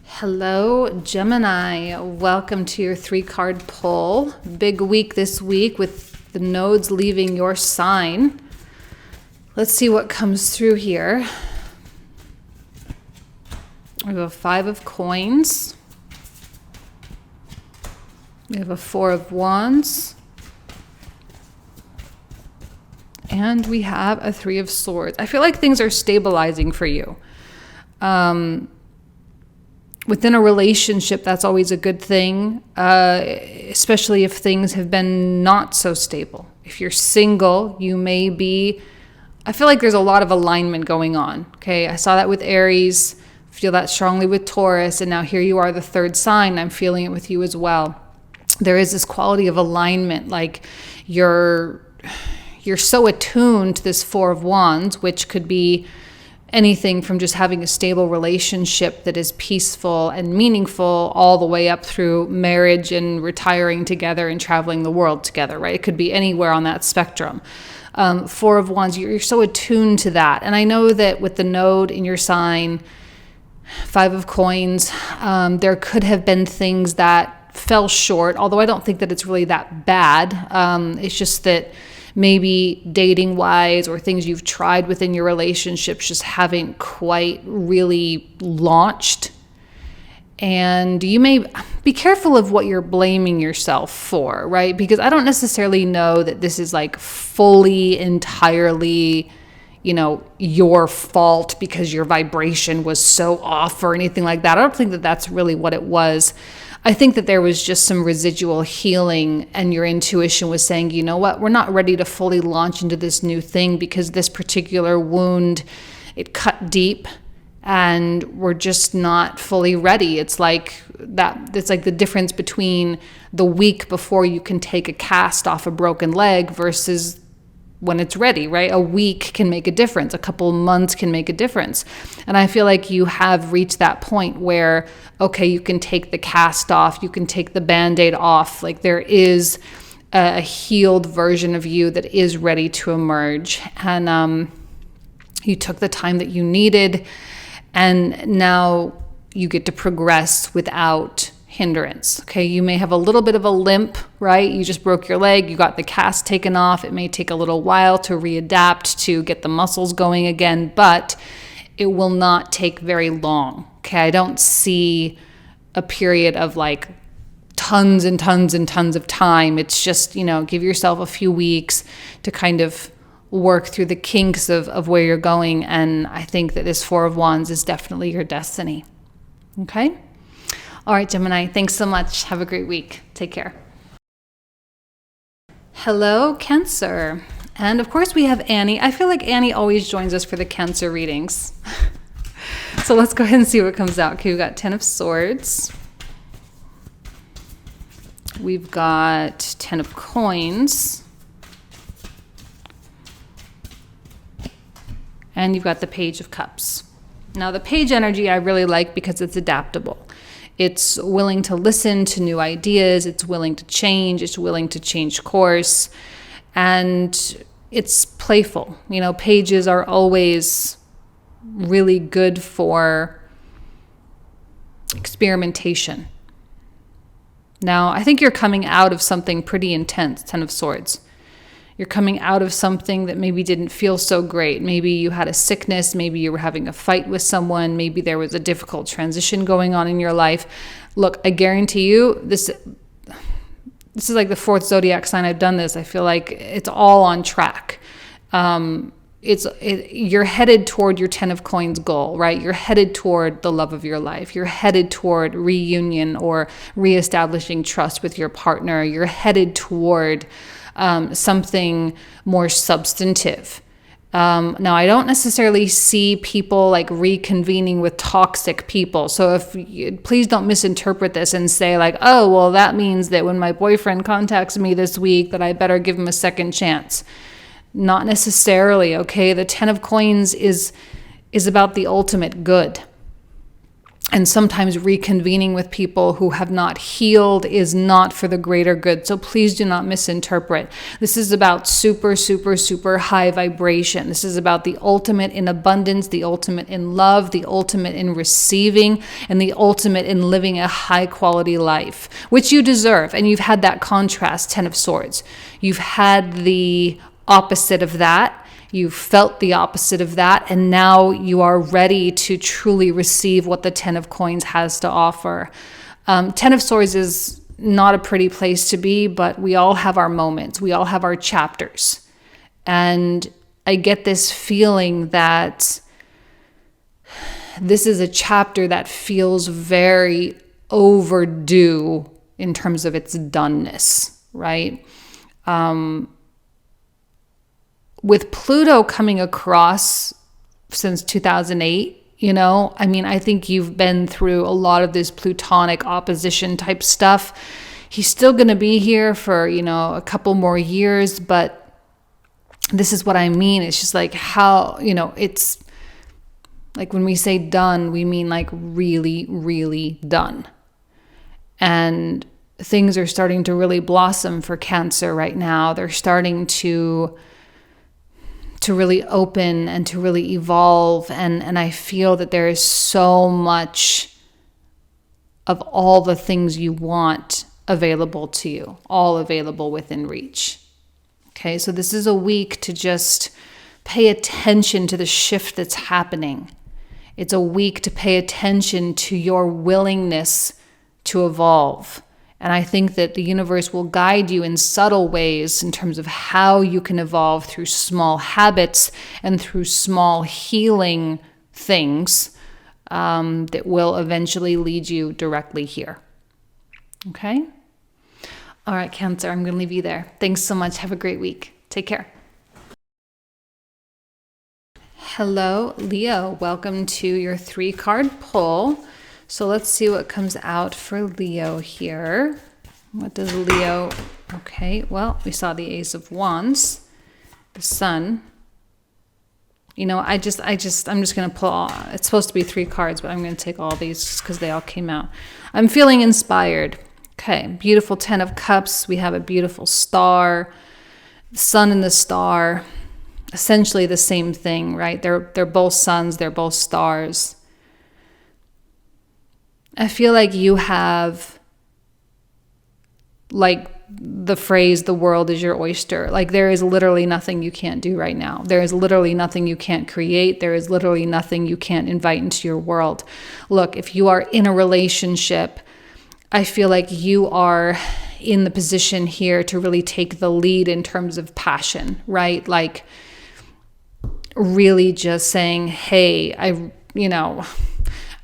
Hello, Gemini. Welcome to your 3-card pull. Big week this week with the nodes leaving your sign. Let's see what comes through here. We have a 5 of Coins. We have a 4 of Wands. And we have a 3 of Swords. I feel like things are stabilizing for you. Within a relationship, that's always a good thing, especially if things have been not so stable. If you're single, you may be, I feel like there's a lot of alignment going on. Okay, I saw that with Aries, feel that strongly with Taurus, and now here you are, the 3rd sign. I'm feeling it with you as well. There is this quality of alignment, like you're so attuned to this 4 of Wands, which could be anything from just having a stable relationship that is peaceful and meaningful all the way up through marriage and retiring together and traveling the world together, right? It could be anywhere on that spectrum. 4 of Wands, you're so attuned to that. And I know that with the node in your sign, 5 of Coins, there could have been things that fell short, although I don't think that it's really that bad. It's just that maybe dating wise or things you've tried within your relationships just haven't quite really launched. And you may be careful of what you're blaming yourself for, right? Because I don't necessarily know that this is like fully, entirely, your fault because your vibration was so off or anything like that. I don't think that that's really what it was. I think that there was just some residual healing, and your intuition was saying, you know what, we're not ready to fully launch into this new thing because this particular wound, it cut deep and we're just not fully ready. It's like the difference between the week before you can take a cast off a broken leg versus when it's ready, right? A week can make a difference. A couple months can make a difference. And I feel like you have reached that point where, okay, you can take the cast off, you can take the Band-Aid off. Like there is a healed version of you that is ready to emerge. And you took the time that you needed, and now you get to progress without hindrance. Okay, you may have a little bit of a limp, right? You just broke your leg, you got the cast taken off. It may take a little while to readapt, to get the muscles going again, but it will not take very long. Okay, I don't see a period of like tons and tons and tons of time. It's just, give yourself a few weeks to kind of work through the kinks of where you're going. And I think that this Four of Wands is definitely your destiny. Okay? All right, Gemini, thanks so much. Have a great week. Take care. Hello, Cancer. And of course we have Annie. I feel like Annie always joins us for the Cancer readings. So let's go ahead and see what comes out. Okay, we've got 10 of Swords. We've got 10 of Coins. And you've got the Page of Cups. Now the Page energy I really like because it's adaptable. It's willing to listen to new ideas. It's willing to change. It's willing to change course. And it's playful. Pages are always really good for experimentation. Now, I think you're coming out of something pretty intense, 10 of Swords. You're coming out of something that maybe didn't feel so great. Maybe you had a sickness. Maybe you were having a fight with someone. Maybe there was a difficult transition going on in your life. Look, I guarantee you, this is like the fourth zodiac sign I've done this. I feel like it's all on track. You're headed toward your 10 of Coins goal, right? You're headed toward the love of your life. You're headed toward reunion or reestablishing trust with your partner. You're headed toward something more substantive. Now, I don't necessarily see people like reconvening with toxic people. So please don't misinterpret this and say like, oh, well, that means that when my boyfriend contacts me this week that I better give him a second chance. Not necessarily, okay? The 10 of Coins is about the ultimate good. And sometimes reconvening with people who have not healed is not for the greater good. So please do not misinterpret. This is about super, super, super high vibration. This is about the ultimate in abundance, the ultimate in love, the ultimate in receiving, and the ultimate in living a high quality life, which you deserve. And you've had that contrast, 10 of Swords. You've had the opposite of that. You felt the opposite of that, and now you are ready to truly receive what the 10 of Coins has to offer. 10 of Swords is not a pretty place to be, but we all have our moments. We all have our chapters. And I get this feeling that this is a chapter that feels very overdue in terms of its doneness, right? With Pluto coming across since 2008, I think you've been through a lot of this Plutonic opposition type stuff. He's still going to be here for, a couple more years, but this is what I mean. It's just like how, it's like when we say done, we mean like really, really done. And things are starting to really blossom for Cancer right now. They're starting to really open and to really evolve. And I feel that there is so much of all the things you want available to you, all available within reach. Okay, so this is a week to just pay attention to the shift that's happening. It's a week to pay attention to your willingness to evolve. And I think that the universe will guide you in subtle ways in terms of how you can evolve through small habits and through small healing things that will eventually lead you directly here. Okay? All right, Cancer, I'm going to leave you there. Thanks so much. Have a great week. Take care. Hello, Leo. Welcome to your 3-card pull. So let's see what comes out for Leo here. What does Leo... Okay, well, we saw the Ace of Wands, the Sun. You know, I'm just going to pull all... It's supposed to be 3 cards, but I'm going to take all these just because they all came out. I'm feeling inspired. Okay, beautiful 10 of Cups. We have a beautiful star, the Sun and the star. Essentially the same thing, right? They're both suns, they're both stars. I feel like you have, like the phrase, the world is your oyster. Like there is literally nothing you can't do right now. There is literally nothing you can't create. There is literally nothing you can't invite into your world. Look, if you are in a relationship, I feel like you are in the position here to really take the lead in terms of passion, right? Like really just saying, hey, I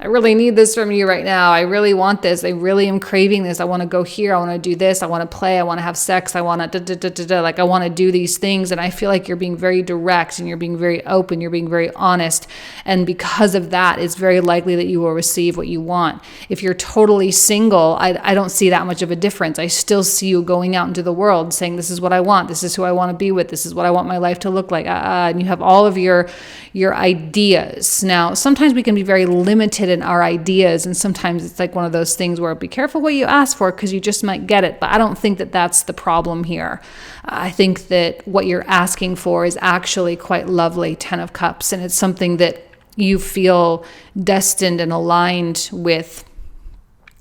really need this from you right now. I really want this. I really am craving this. I want to go here. I want to do this. I want to play. I want to have sex. I want to like I want to do these things. And I feel like you're being very direct and you're being very open. You're being very honest. And because of that, it's very likely that you will receive what you want. If you're totally single, I don't see that much of a difference. I still see you going out into the world saying, this is what I want. This is who I want to be with. This is what I want my life to look like. And you have all of your ideas. Now, sometimes we can be very limited in our ideas, and sometimes it's like one of those things where be careful what you ask for because you just might get it. But I don't think that that's the problem here. I think that what you're asking for is actually quite lovely, 10 of Cups, and it's something that you feel destined and aligned with.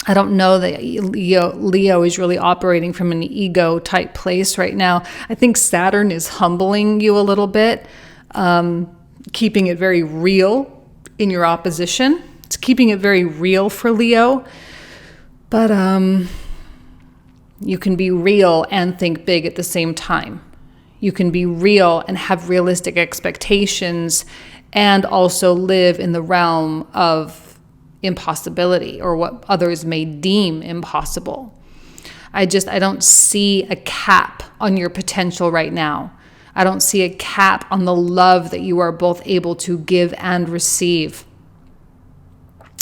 I don't know that Leo is really operating from an ego type place right now. I think Saturn is humbling you a little bit, keeping it very real in your opposition. It's keeping it very real for Leo. But you can be real and think big at the same time. You can be real and have realistic expectations and also live in the realm of impossibility or what others may deem impossible. I don't see a cap on your potential right now. I don't see a cap on the love that you are both able to give and receive.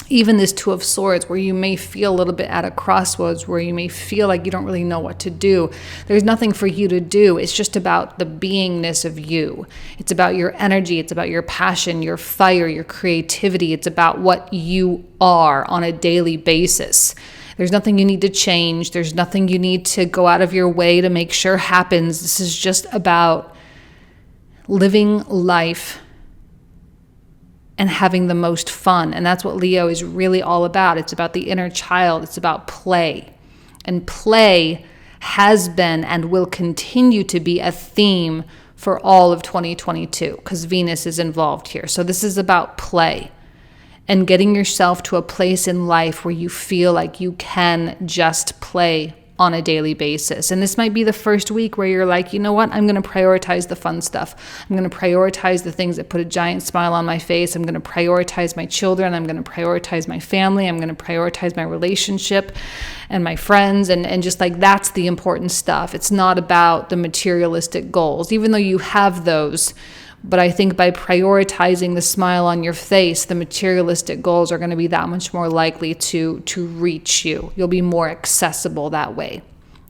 Even this 2 of Swords, where you may feel a little bit at a crossroads, where you may feel like you don't really know what to do. There's nothing for you to do. It's just about the beingness of you. It's about your energy. It's about your passion, your fire, your creativity. It's about what you are on a daily basis. There's nothing you need to change. There's nothing you need to go out of your way to make sure happens. This is just about living life and having the most fun. And that's what Leo is really all about. It's about the inner child. It's about play. And play has been and will continue to be a theme for all of 2022 because Venus is involved here. So this is about play and getting yourself to a place in life where you feel like you can just play on a daily basis. And this might be the first week where you're like, you know what? I'm going to prioritize the fun stuff. I'm going to prioritize the things that put a giant smile on my face. I'm going to prioritize my children. I'm going to prioritize my family. I'm going to prioritize my relationship and my friends. And just like, that's the important stuff. It's not about the materialistic goals, even though you have those. But I think by prioritizing the smile on your face, the materialistic goals are going to be that much more likely to reach you. You'll be more accessible that way.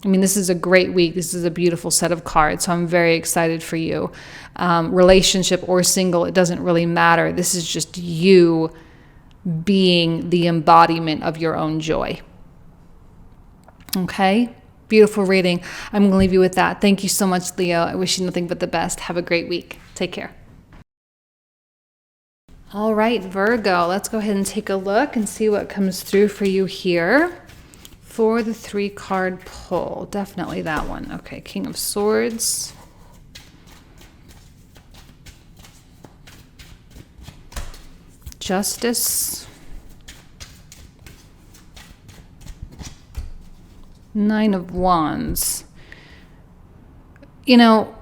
I mean, this is a great week. This is a beautiful set of cards. So I'm very excited for you. Relationship or single, it doesn't really matter. This is just you being the embodiment of your own joy. Okay? Beautiful reading. I'm going to leave you with that. Thank you so much, Leo. I wish you nothing but the best. Have a great week. Take care. All right, Virgo, let's go ahead and take a look and see what comes through for you here for the 3-card pull. Definitely that one. Okay, King of Swords. Justice. 9 of Wands. You know,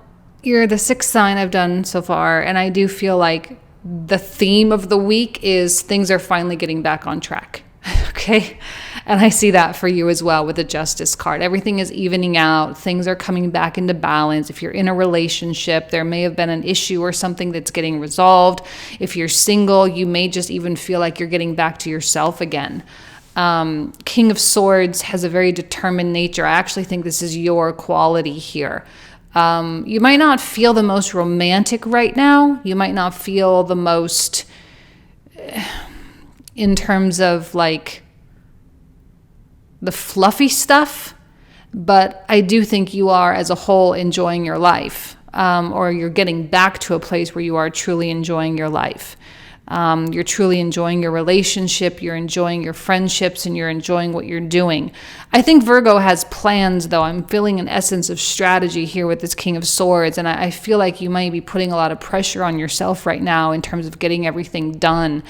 you're the 6th sign I've done so far, and I do feel like the theme of the week is things are finally getting back on track. okay? And I see that for you as well with the Justice card. Everything is evening out. Things are coming back into balance. If you're in a relationship, there may have been an issue or something that's getting resolved. If you're single, you may just even feel like you're getting back to yourself again. King of Swords has a very determined nature. I actually think this is your quality here. You might not feel the most romantic right now. You might not feel the most in terms of like the fluffy stuff, but I do think you are as a whole enjoying your life, or you're getting back to a place where you are truly enjoying your life. You're truly enjoying your relationship, you're enjoying your friendships, and you're enjoying what you're doing. I think Virgo has plans, though. I'm feeling an essence of strategy here with this King of Swords, and I feel like you might be putting a lot of pressure on yourself right now in terms of getting everything done.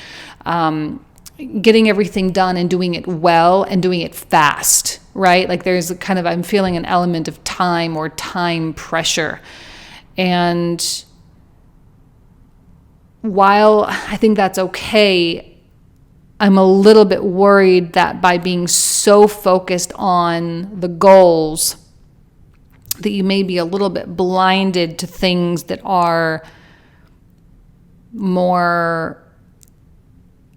Getting everything done and doing it well and doing it fast, right? Like there's a kind of, I'm feeling an element of time or time pressure. And while I think that's okay, I'm a little bit worried that by being so focused on the goals, that you may be a little bit blinded to things that are more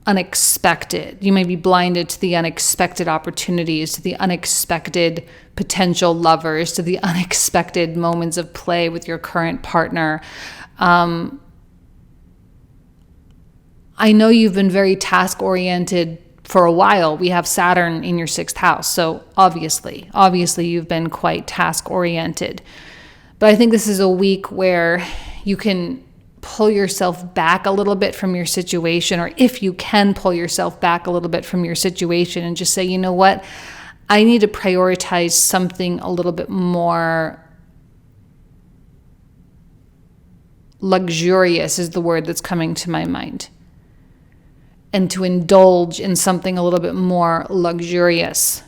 unexpected. You may be blinded to the unexpected opportunities, to the unexpected potential lovers, to the unexpected moments of play with your current partner. I know you've been very task-oriented for a while. We have Saturn in your 6th house, so obviously you've been quite task-oriented. But I think this is a week where you can pull yourself back a little bit from your situation, or if you can pull yourself back a little bit from your situation and just say, you know what, I need to prioritize something a little bit more luxurious is the word that's coming to my mind. And to indulge in something a little bit more luxurious.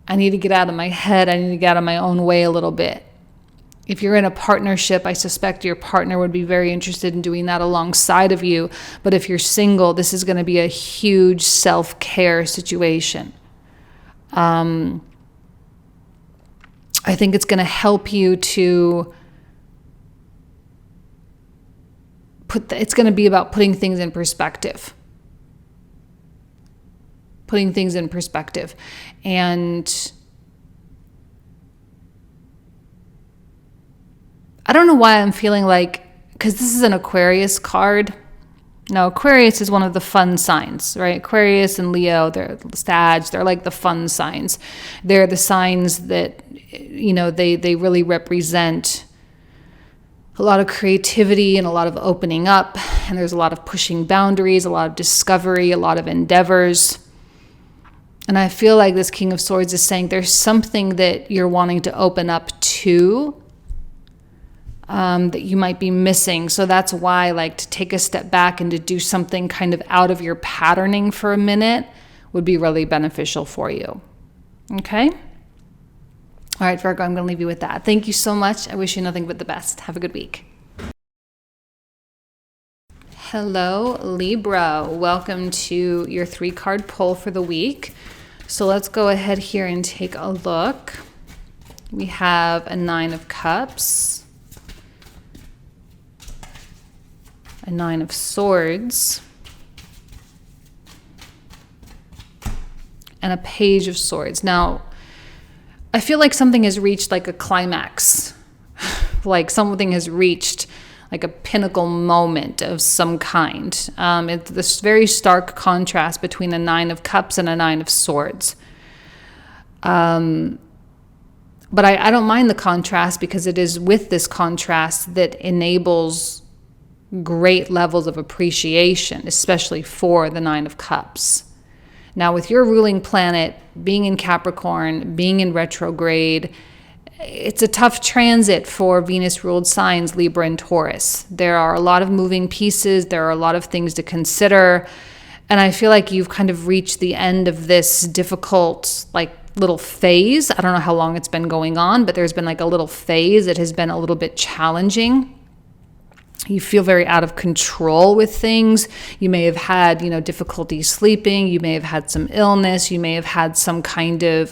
I need to get out of my head. I need to get out of my own way a little bit. If you're in a partnership, I suspect your partner would be very interested in doing that alongside of you. But if you're single, this is going to be a huge self-care situation. I think it's going to help you to it's going to be about putting things in perspective. Putting things in perspective. And I don't know why I'm feeling like, because this is an Aquarius card. Now, Aquarius is one of the fun signs, right? Aquarius and Leo, they're Sag, they're like the fun signs. They're the signs that, you know, they really represent a lot of creativity and a lot of opening up. And there's a lot of pushing boundaries, a lot of discovery, a lot of endeavors. And I feel like this King of Swords is saying there's something that you're wanting to open up to, that you might be missing. So that's why, like, to take a step back and to do something kind of out of your patterning for a minute would be really beneficial for you. Okay? All right, Virgo, I'm going to leave you with that. Thank you so much. I wish you nothing but the best. Have a good week. Hello, Libra. Welcome to your 3-card pull for the week. So let's go ahead here and take a look. We have a 9 of Cups, a 9 of Swords, and a Page of Swords. Now, I feel like something has reached like a climax, like something has reached like a pinnacle moment of some kind. It's this very stark contrast between a 9 of Cups and a 9 of Swords. But I don't mind the contrast, because it is with this contrast that enables great levels of appreciation, especially for the 9 of Cups. Now, with your ruling planet being in Capricorn, being in retrograde, it's a tough transit for Venus-ruled signs, Libra and Taurus. There are a lot of moving pieces. There are a lot of things to consider. And I feel like you've kind of reached the end of this difficult, like, little phase. I don't know how long it's been going on, but there's been like a little phase that has been a little bit challenging. You feel very out of control with things. You may have had, difficulty sleeping. You may have had some illness. You may have had some kind of,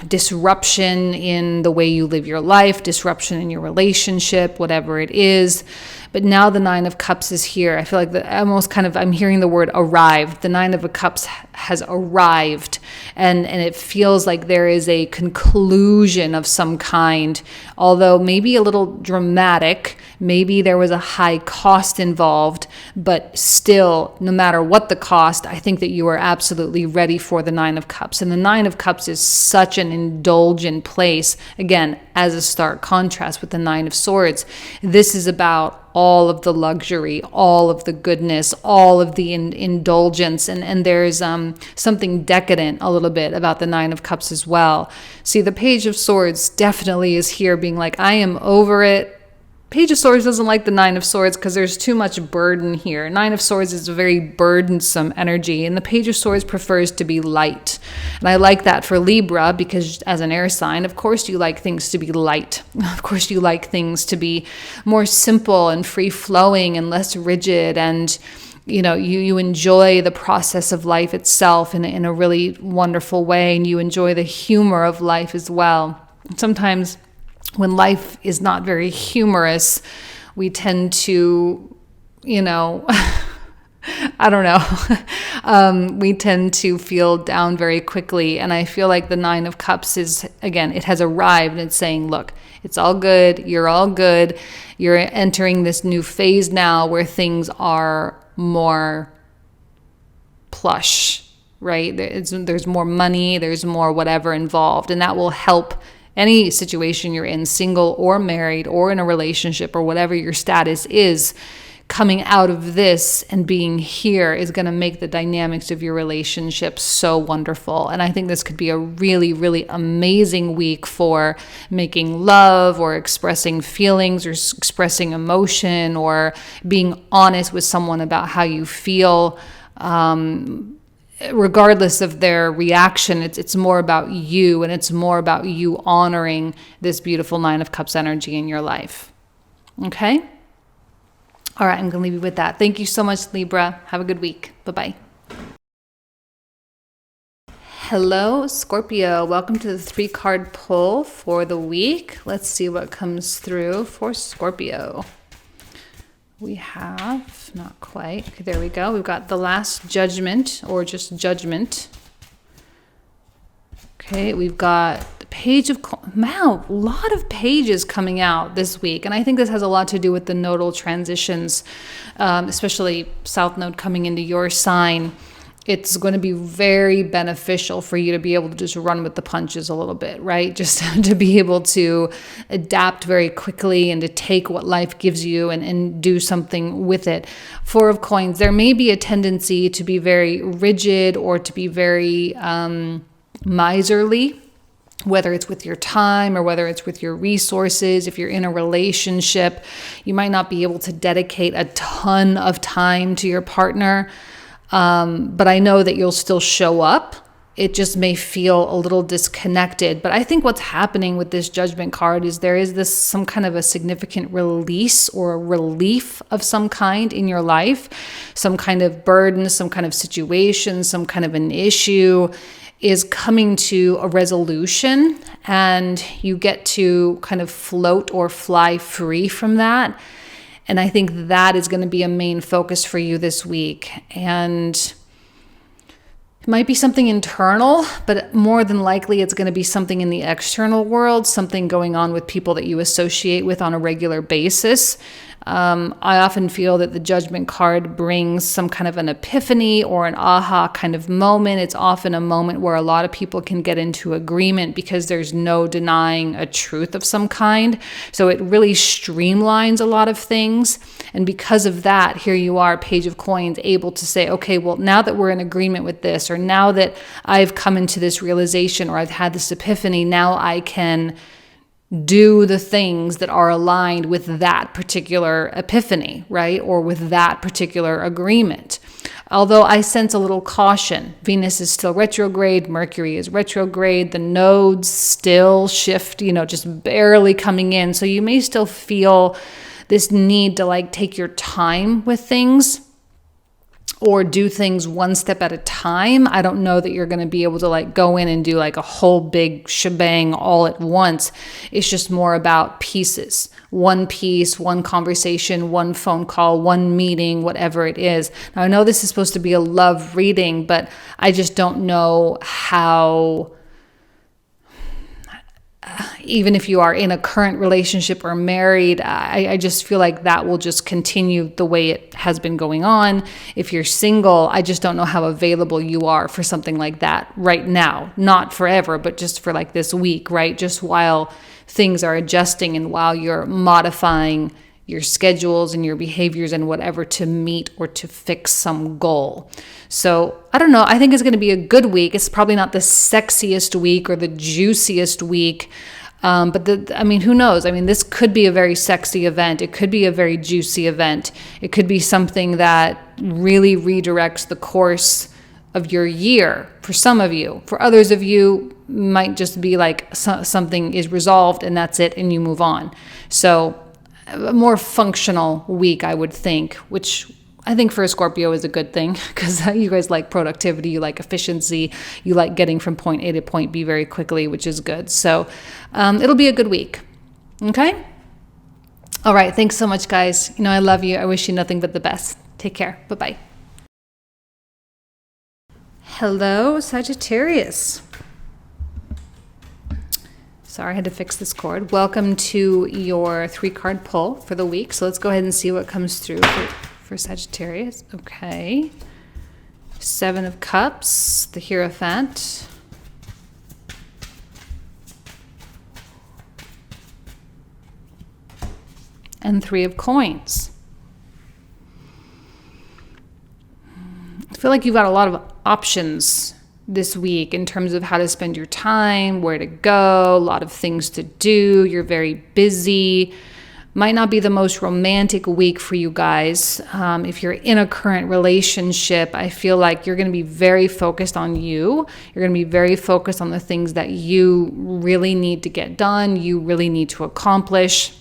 disruption in the way you live your life, disruption in your relationship, whatever it is. But now the Nine of Cups is here. I feel like I'm hearing the word arrived. The Nine of Cups has arrived, and it feels like there is a conclusion of some kind, although maybe a little dramatic. Maybe there was a high cost involved, but still, no matter what the cost, I think that you are absolutely ready for the Nine of Cups. And the Nine of Cups is such an indulgent place, again, as a stark contrast with the Nine of Swords. This is about all of the luxury, all of the goodness, all of the indulgence. And there's something decadent a little bit about the Nine of Cups as well. See, the Page of Swords definitely is here being like, I am over it. Page of Swords doesn't like the Nine of Swords because there's too much burden here. Nine of Swords is a very burdensome energy, and the Page of Swords prefers to be light. And I like that for Libra because as an air sign, of course you like things to be light. Of course you like things to be more simple and free-flowing and less rigid, and you enjoy the process of life itself in a really wonderful way, and you enjoy the humor of life as well. Sometimes when life is not very humorous, we tend to, I don't know. We tend to feel down very quickly. And I feel like the Nine of Cups is, again, it has arrived and it's saying, look, it's all good. You're all good. You're entering this new phase now where things are more plush, right? There's more money, there's more whatever involved, and that will help any situation you're in, single or married or in a relationship or whatever your status is. Coming out of this and being here is going to make the dynamics of your relationship so wonderful. And I think this could be a really, really amazing week for making love or expressing feelings or expressing emotion or being honest with someone about how you feel. Regardless of their reaction, it's more about you, and it's more about you honoring this beautiful Nine of Cups energy in your life. Okay? All right, I'm going to leave you with that. Thank you so much, Libra. Have a good week. Bye-bye. Hello, Scorpio. Welcome to the 3-card pull for the week. Let's see what comes through for Scorpio. We have, not quite, okay, there we go. We've got the Last Judgment, or just Judgment. Okay, we've got the Page of, wow, a lot of pages coming out this week. And I think this has a lot to do with the nodal transitions, especially South Node coming into your sign. It's going to be very beneficial for you to be able to just run with the punches a little bit, right? Just to be able to adapt very quickly and to take what life gives you and do something with it. Four of Coins, there may be a tendency to be very rigid or to be very miserly, whether it's with your time or whether it's with your resources. If you're in a relationship, you might not be able to dedicate a ton of time to your partner. But I know that you'll still show up. It just may feel a little disconnected. But I think what's happening with this Judgment card is there is this some kind of a significant release or a relief of some kind in your life, some kind of burden, some kind of situation, some kind of an issue is coming to a resolution, and you get to kind of float or fly free from that. And I think that is going to be a main focus for you this week. And it might be something internal, but more than likely it's going to be something in the external world, something going on with people that you associate with on a regular basis. I often feel that the Judgment card brings some kind of an epiphany or an aha kind of moment. It's often a moment where a lot of people can get into agreement because there's no denying a truth of some kind. So it really streamlines a lot of things. And because of that, here you are, Page of Coins, able to say, okay, well, now that we're in agreement with this, or now that I've come into this realization, or I've had this epiphany, now I can do the things that are aligned with that particular epiphany, right? Or with that particular agreement. Although I sense a little caution. Venus is still retrograde, Mercury is retrograde, the nodes still shift, just barely coming in. So you may still feel this need to like take your time with things or do things one step at a time. I don't know that you're going to be able to like go in and do like a whole big shebang all at once. It's just more about pieces, one piece, one conversation, one phone call, one meeting, whatever it is. Now I know this is supposed to be a love reading, but I just don't know how, even if you are in a current relationship or married, I just feel like that will just continue the way it has been going on. If you're single, I just don't know how available you are for something like that right now. Not forever, but just for like this week, right? Just while things are adjusting and while you're modifying your schedules and your behaviors and whatever to meet or to fix some goal. So I don't know. I think it's going to be a good week. It's probably not the sexiest week or the juiciest week. But who knows? I mean, this could be a very sexy event. It could be a very juicy event. It could be something that really redirects the course of your year for some of you. For others of you, might just be like something is resolved and that's it and you move on. So a more functional week, I would think, which I think for a Scorpio is a good thing because you guys like productivity, you like efficiency, you like getting from point A to point B very quickly, which is good. So it'll be a good week. Okay? All right. Thanks so much, guys. You know, I love you. I wish you nothing but the best. Take care. Bye-bye. Hello, Sagittarius. Sorry, I had to fix this cord. Welcome to your 3-card pull for the week. So let's go ahead and see what comes through for Sagittarius. Okay. 7 of Cups, the Hierophant. And 3 of Coins. I feel like you've got a lot of options this week in terms of how to spend your time, where to go, a lot of things to do. You're very busy. Might not be the most romantic week for you guys. If you're in a current relationship, I feel like you're going to be very focused on you. You're going to be very focused on the things that you really need to get done, you really need to accomplish.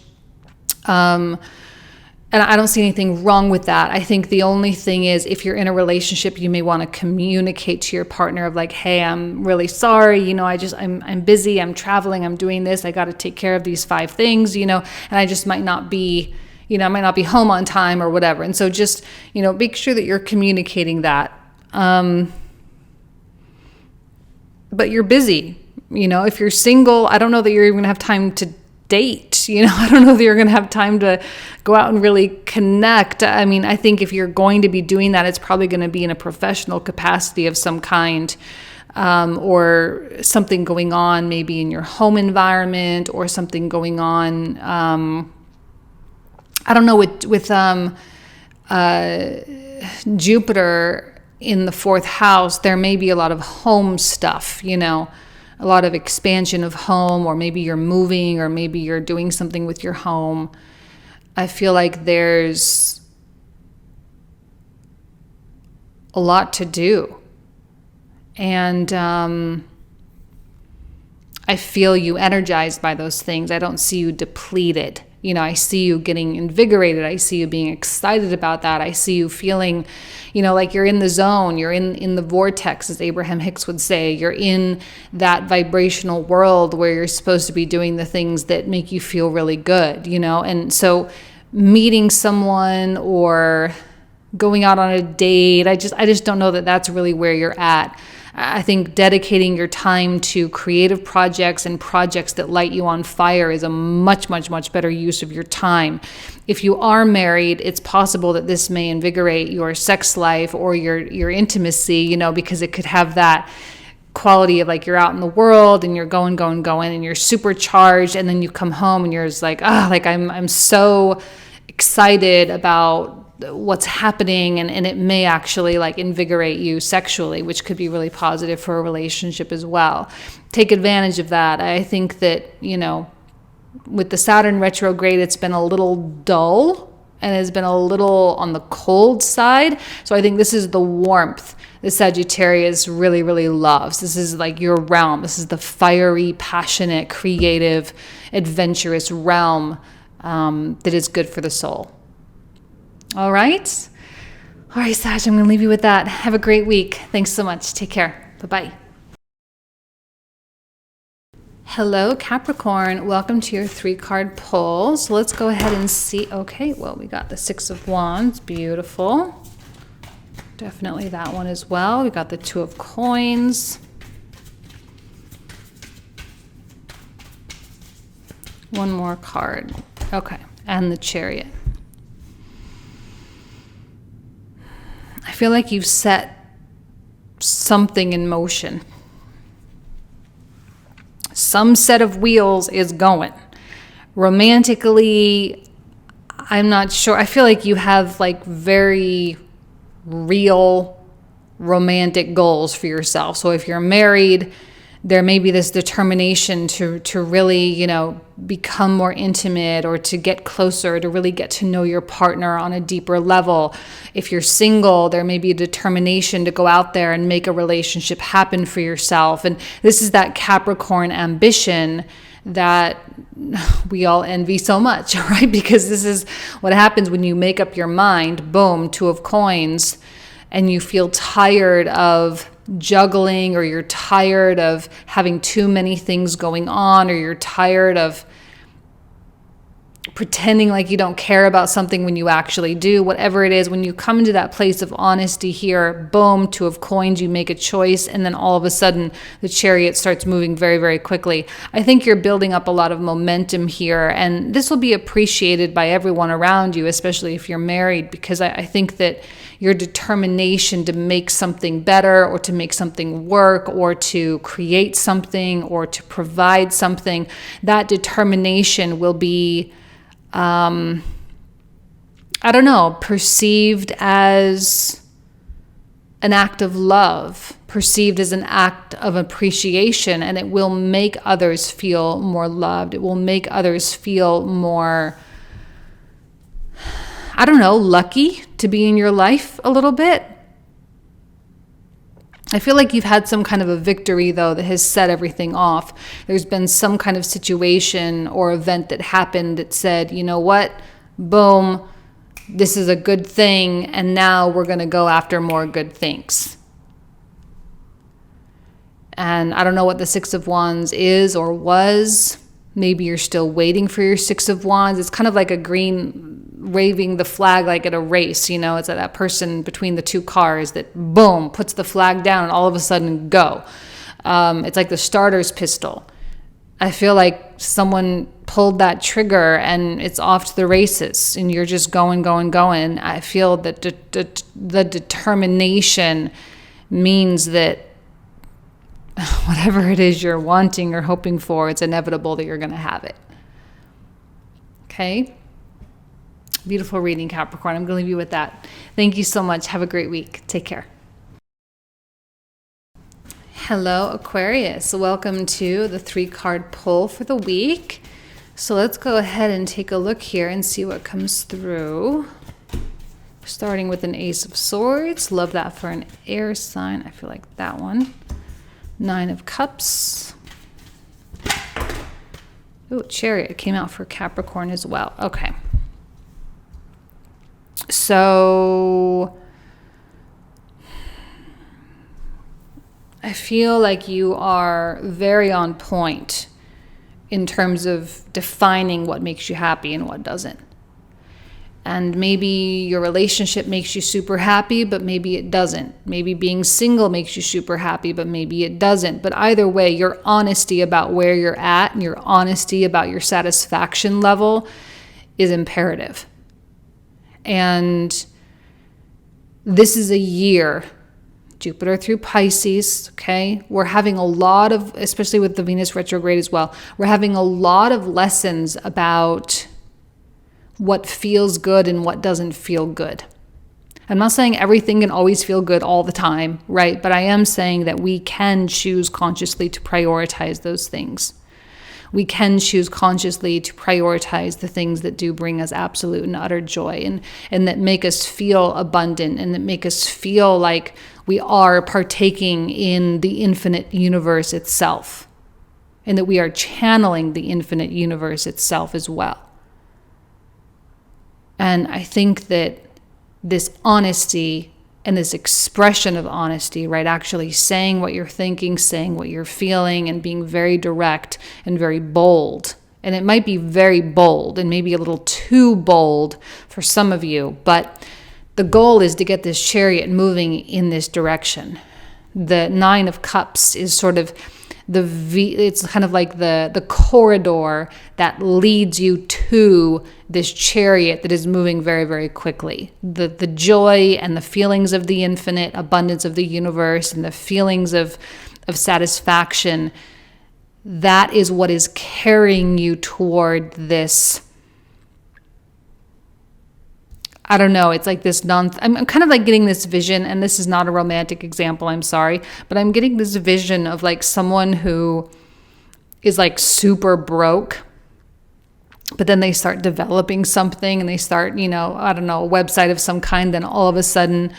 And I don't see anything wrong with that. I think the only thing is if you're in a relationship, you may want to communicate to your partner of like, hey, I'm really sorry. You know, I'm busy. I'm traveling. I'm doing this. I got to take care of these 5 things, you know, and I just might not be home on time or whatever. And so just, you know, make sure that you're communicating that. But you're busy. You know, if you're single, I don't know that you're even going to have time to date. You know, I don't know that you're going to have time to go out and really connect. I mean, I think if you're going to be doing that, it's probably going to be in a professional capacity of some kind, or something going on maybe in your home environment or something going on. I don't know, with Jupiter in the 4th house, there may be a lot of home stuff, you know, a lot of expansion of home, or maybe you're moving, or maybe you're doing something with your home. I feel like there's a lot to do. And I feel you energized by those things. I don't see you depleted. You know, I see you getting invigorated. I see you being excited about that. I see you feeling, you know, like you're in the zone. You're in the vortex, as Abraham Hicks would say. You're in that vibrational world where you're supposed to be doing the things that make you feel really good, you know? And so meeting someone or going out on a date, I just don't know that that's really where you're at. I think dedicating your time to creative projects and projects that light you on fire is a much, much, much better use of your time. If you are married, it's possible that this may invigorate your sex life or your intimacy, you know, because it could have that quality of like you're out in the world and you're going and you're supercharged, and then you come home and you're just like, I'm so excited about what's happening, and it may actually like invigorate you sexually, which could be really positive for a relationship as well. Take advantage of that. I think that, you know, with the Saturn retrograde, it's been a little dull and has been a little on the cold side. So I think this is the warmth that Sagittarius really, really loves. This is like your realm. This is the fiery, passionate, creative, adventurous realm that is good for the soul. All right? All right, Sag, I'm going to leave you with that. Have a great week. Thanks so much. Take care. Bye-bye. Hello, Capricorn. Welcome to your 3-card pull. So let's go ahead and see. Okay, well, we got the 6 of Wands. Beautiful. Definitely that one as well. We got the 2 of Coins. One more card. Okay, and the Chariot. I feel like you've set something in motion. Some set of wheels is going. Romantically, I'm not sure. I feel like you have like very real romantic goals for yourself. So if you're married, there may be this determination to really, become more intimate or to get closer, to really get to know your partner on a deeper level. If you're single, there may be a determination to go out there and make a relationship happen for yourself. And this is that Capricorn ambition that we all envy so much, right? Because this is what happens when you make up your mind, boom, 2 of Coins, and you feel tired of juggling, or you're tired of having too many things going on, or you're tired of pretending like you don't care about something when you actually do. Whatever it is, when you come into that place of honesty here, boom, 2 of Coins, you make a choice, and then all of a sudden the Chariot starts moving very, very quickly. I think you're building up a lot of momentum here, and this will be appreciated by everyone around you, especially if you're married, because I think that your determination to make something better, or to make something work, or to create something, or to provide something, that determination will be perceived as an act of love, perceived as an act of appreciation, and it will make others feel more loved. It will make others feel more, lucky to be in your life a little bit. I feel like you've had some kind of a victory, though, that has set everything off. There's been some kind of situation or event that happened that said, you know what, boom, this is a good thing, and now we're going to go after more good things. And I don't know what the 6 of Wands is or was. Maybe you're still waiting for your 6 of Wands. It's kind of like a green waving the flag like at a race, it's that person between the 2 cars that, boom, puts the flag down and all of a sudden go. It's like the starter's pistol. I feel like someone pulled that trigger and it's off to the races and you're just going. I feel that the determination means that whatever it is you're wanting or hoping for, it's inevitable that you're going to have it. Okay? Beautiful reading, Capricorn. I'm going to leave you with that. Thank you so much. Have a great week. Take care. Hello, Aquarius. Welcome to the 3-card pull for the week. So let's go ahead and take a look here and see what comes through. Starting with an Ace of Swords. Love that for an air sign. I feel like that one. 9 of Cups. Ooh, Chariot came out for Capricorn as well. Okay. So I feel like you are very on point in terms of defining what makes you happy and what doesn't. And maybe your relationship makes you super happy, but maybe it doesn't. Maybe being single makes you super happy, but maybe it doesn't. But either way, your honesty about where you're at and your honesty about your satisfaction level is imperative. And this is a year, Jupiter through Pisces, okay? We're having a lot of, especially with the Venus retrograde as well, we're having a lot of lessons about what feels good and what doesn't feel good. I'm not saying everything can always feel good all the time, right? But I am saying that we can choose consciously to prioritize those things. We can choose consciously to prioritize the things that do bring us absolute and utter joy and that make us feel abundant and that make us feel like we are partaking in the infinite universe itself and that we are channeling the infinite universe itself as well. And I think that this honesty and this expression of honesty, right? Actually saying what you're thinking, saying what you're feeling, and being very direct and very bold. And it might be very bold and maybe a little too bold for some of you, but the goal is to get this chariot moving in this direction. The Nine of Cups is sort of it's kind of like the corridor that leads you to this chariot that is moving very, very quickly. The joy and the feelings of the infinite abundance of the universe and the feelings of satisfaction, that is what is carrying you toward this. I don't know. It's like this I'm kind of like getting this vision, and this is not a romantic example, I'm sorry, but I'm getting this vision of like someone who is like super broke, but then they start developing something and they start, I don't know, a website of some kind. Then all of a sudden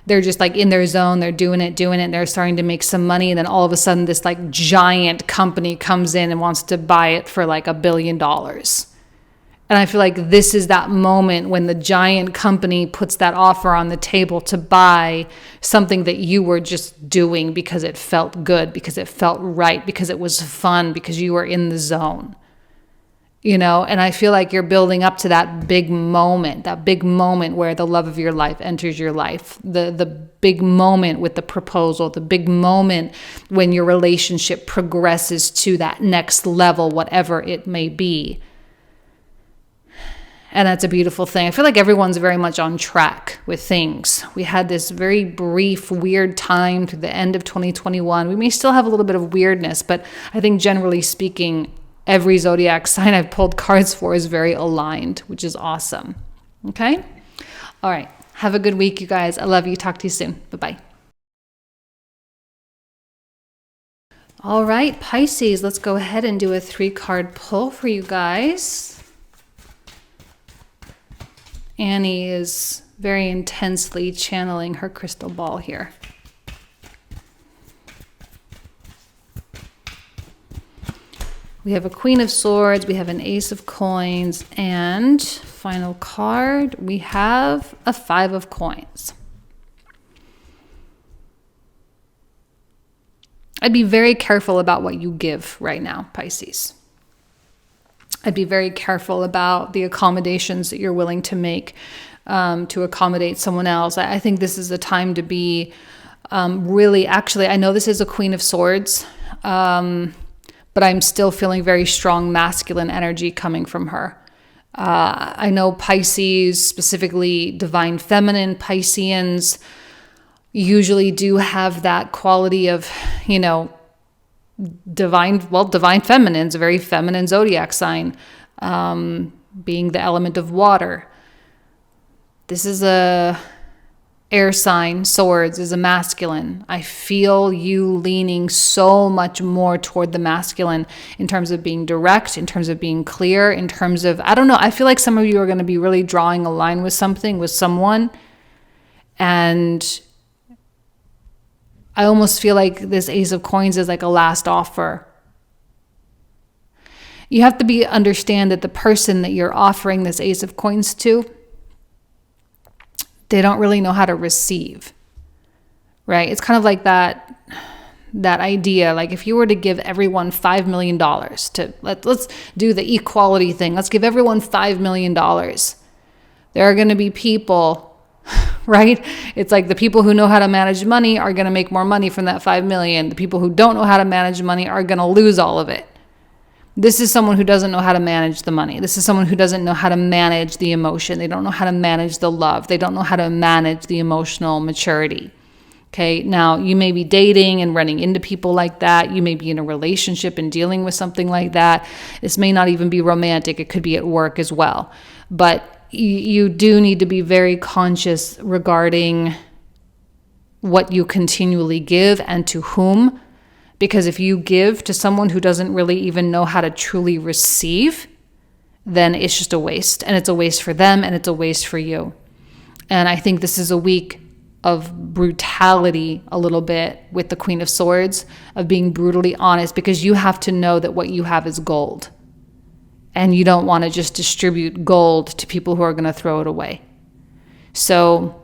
they're just like in their zone. They're doing it. And they're starting to make some money. And then all of a sudden this like giant company comes in and wants to buy it for like $1 billion. And I feel like this is that moment when the giant company puts that offer on the table to buy something that you were just doing because it felt good, because it felt right, because it was fun, because you were in the zone. And I feel like you're building up to that big moment where the love of your life enters your life, the big moment with the proposal, the big moment when your relationship progresses to that next level, whatever it may be. And that's a beautiful thing. I feel like everyone's very much on track with things. We had this very brief, weird time through the end of 2021. We may still have a little bit of weirdness, but I think generally speaking, every zodiac sign I've pulled cards for is very aligned, which is awesome. Okay? All right. Have a good week, you guys. I love you. Talk to you soon. Bye-bye. All right, Pisces, let's go ahead and do a 3-card pull for you guys. Annie is very intensely channeling her crystal ball here. We have a Queen of Swords, we have an Ace of Coins, and final card, we have a 5 of Coins. I'd be very careful about what you give right now, Pisces. I'd be very careful about the accommodations that you're willing to make to accommodate someone else. I think this is a time to be really, actually, I know this is a Queen of Swords, but I'm still feeling very strong masculine energy coming from her. I know Pisces, specifically divine feminine Pisceans, usually do have that quality of, divine feminine is a very feminine zodiac sign, being the element of water. This is a air sign. Swords is a masculine. I feel you leaning so much more toward the masculine in terms of being direct, in terms of being clear, in terms of, I don't know, I feel like some of you are going to be really drawing a line with something, with someone, and I almost feel like this Ace of Coins is like a last offer. You have to understand that the person that you're offering this Ace of Coins to, they don't really know how to receive, right? It's kind of like that idea, like if you were to give everyone $5 million to, let's do the equality thing. Let's give everyone $5 million. There are going to be people, right? It's like the people who know how to manage money are going to make more money from that 5 million. The people who don't know how to manage money are going to lose all of it. This is someone who doesn't know how to manage the money. This is someone who doesn't know how to manage the emotion. They don't know how to manage the love. They don't know how to manage the emotional maturity. Okay, now you may be dating and running into people like that. You may be in a relationship and dealing with something like that. This may not even be romantic. It could be at work as well. But you do need to be very conscious regarding what you continually give and to whom. Because if you give to someone who doesn't really even know how to truly receive, then it's just a waste. And it's a waste for them and it's a waste for you. And I think this is a week of brutality a little bit with the Queen of Swords, of being brutally honest, because you have to know that what you have is gold. and you don't want to just distribute gold to people who are going to throw it away. So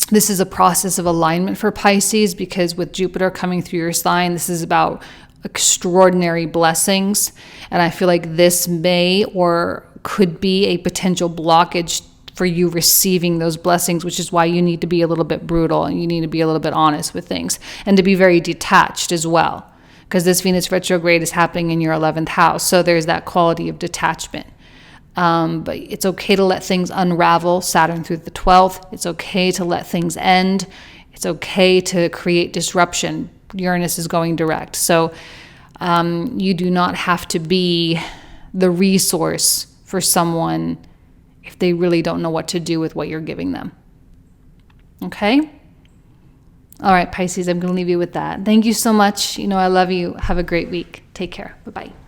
this is a process of alignment for Pisces, because with Jupiter coming through your sign, this is about extraordinary blessings. And I feel like this may or could be a potential blockage for you receiving those blessings, which is why you need to be a little bit brutal and you need to be a little bit honest with things and to be very detached as well, because this Venus retrograde is happening in your 11th house. So there's that quality of detachment. But it's okay to let things unravel, Saturn through the 12th. It's okay to let things end. It's okay to create disruption. Uranus is going direct. So you do not have to be the resource for someone if they really don't know what to do with what you're giving them. Okay? All right, Pisces, I'm going to leave you with that. Thank you so much. I love you. Have a great week. Take care. Bye-bye.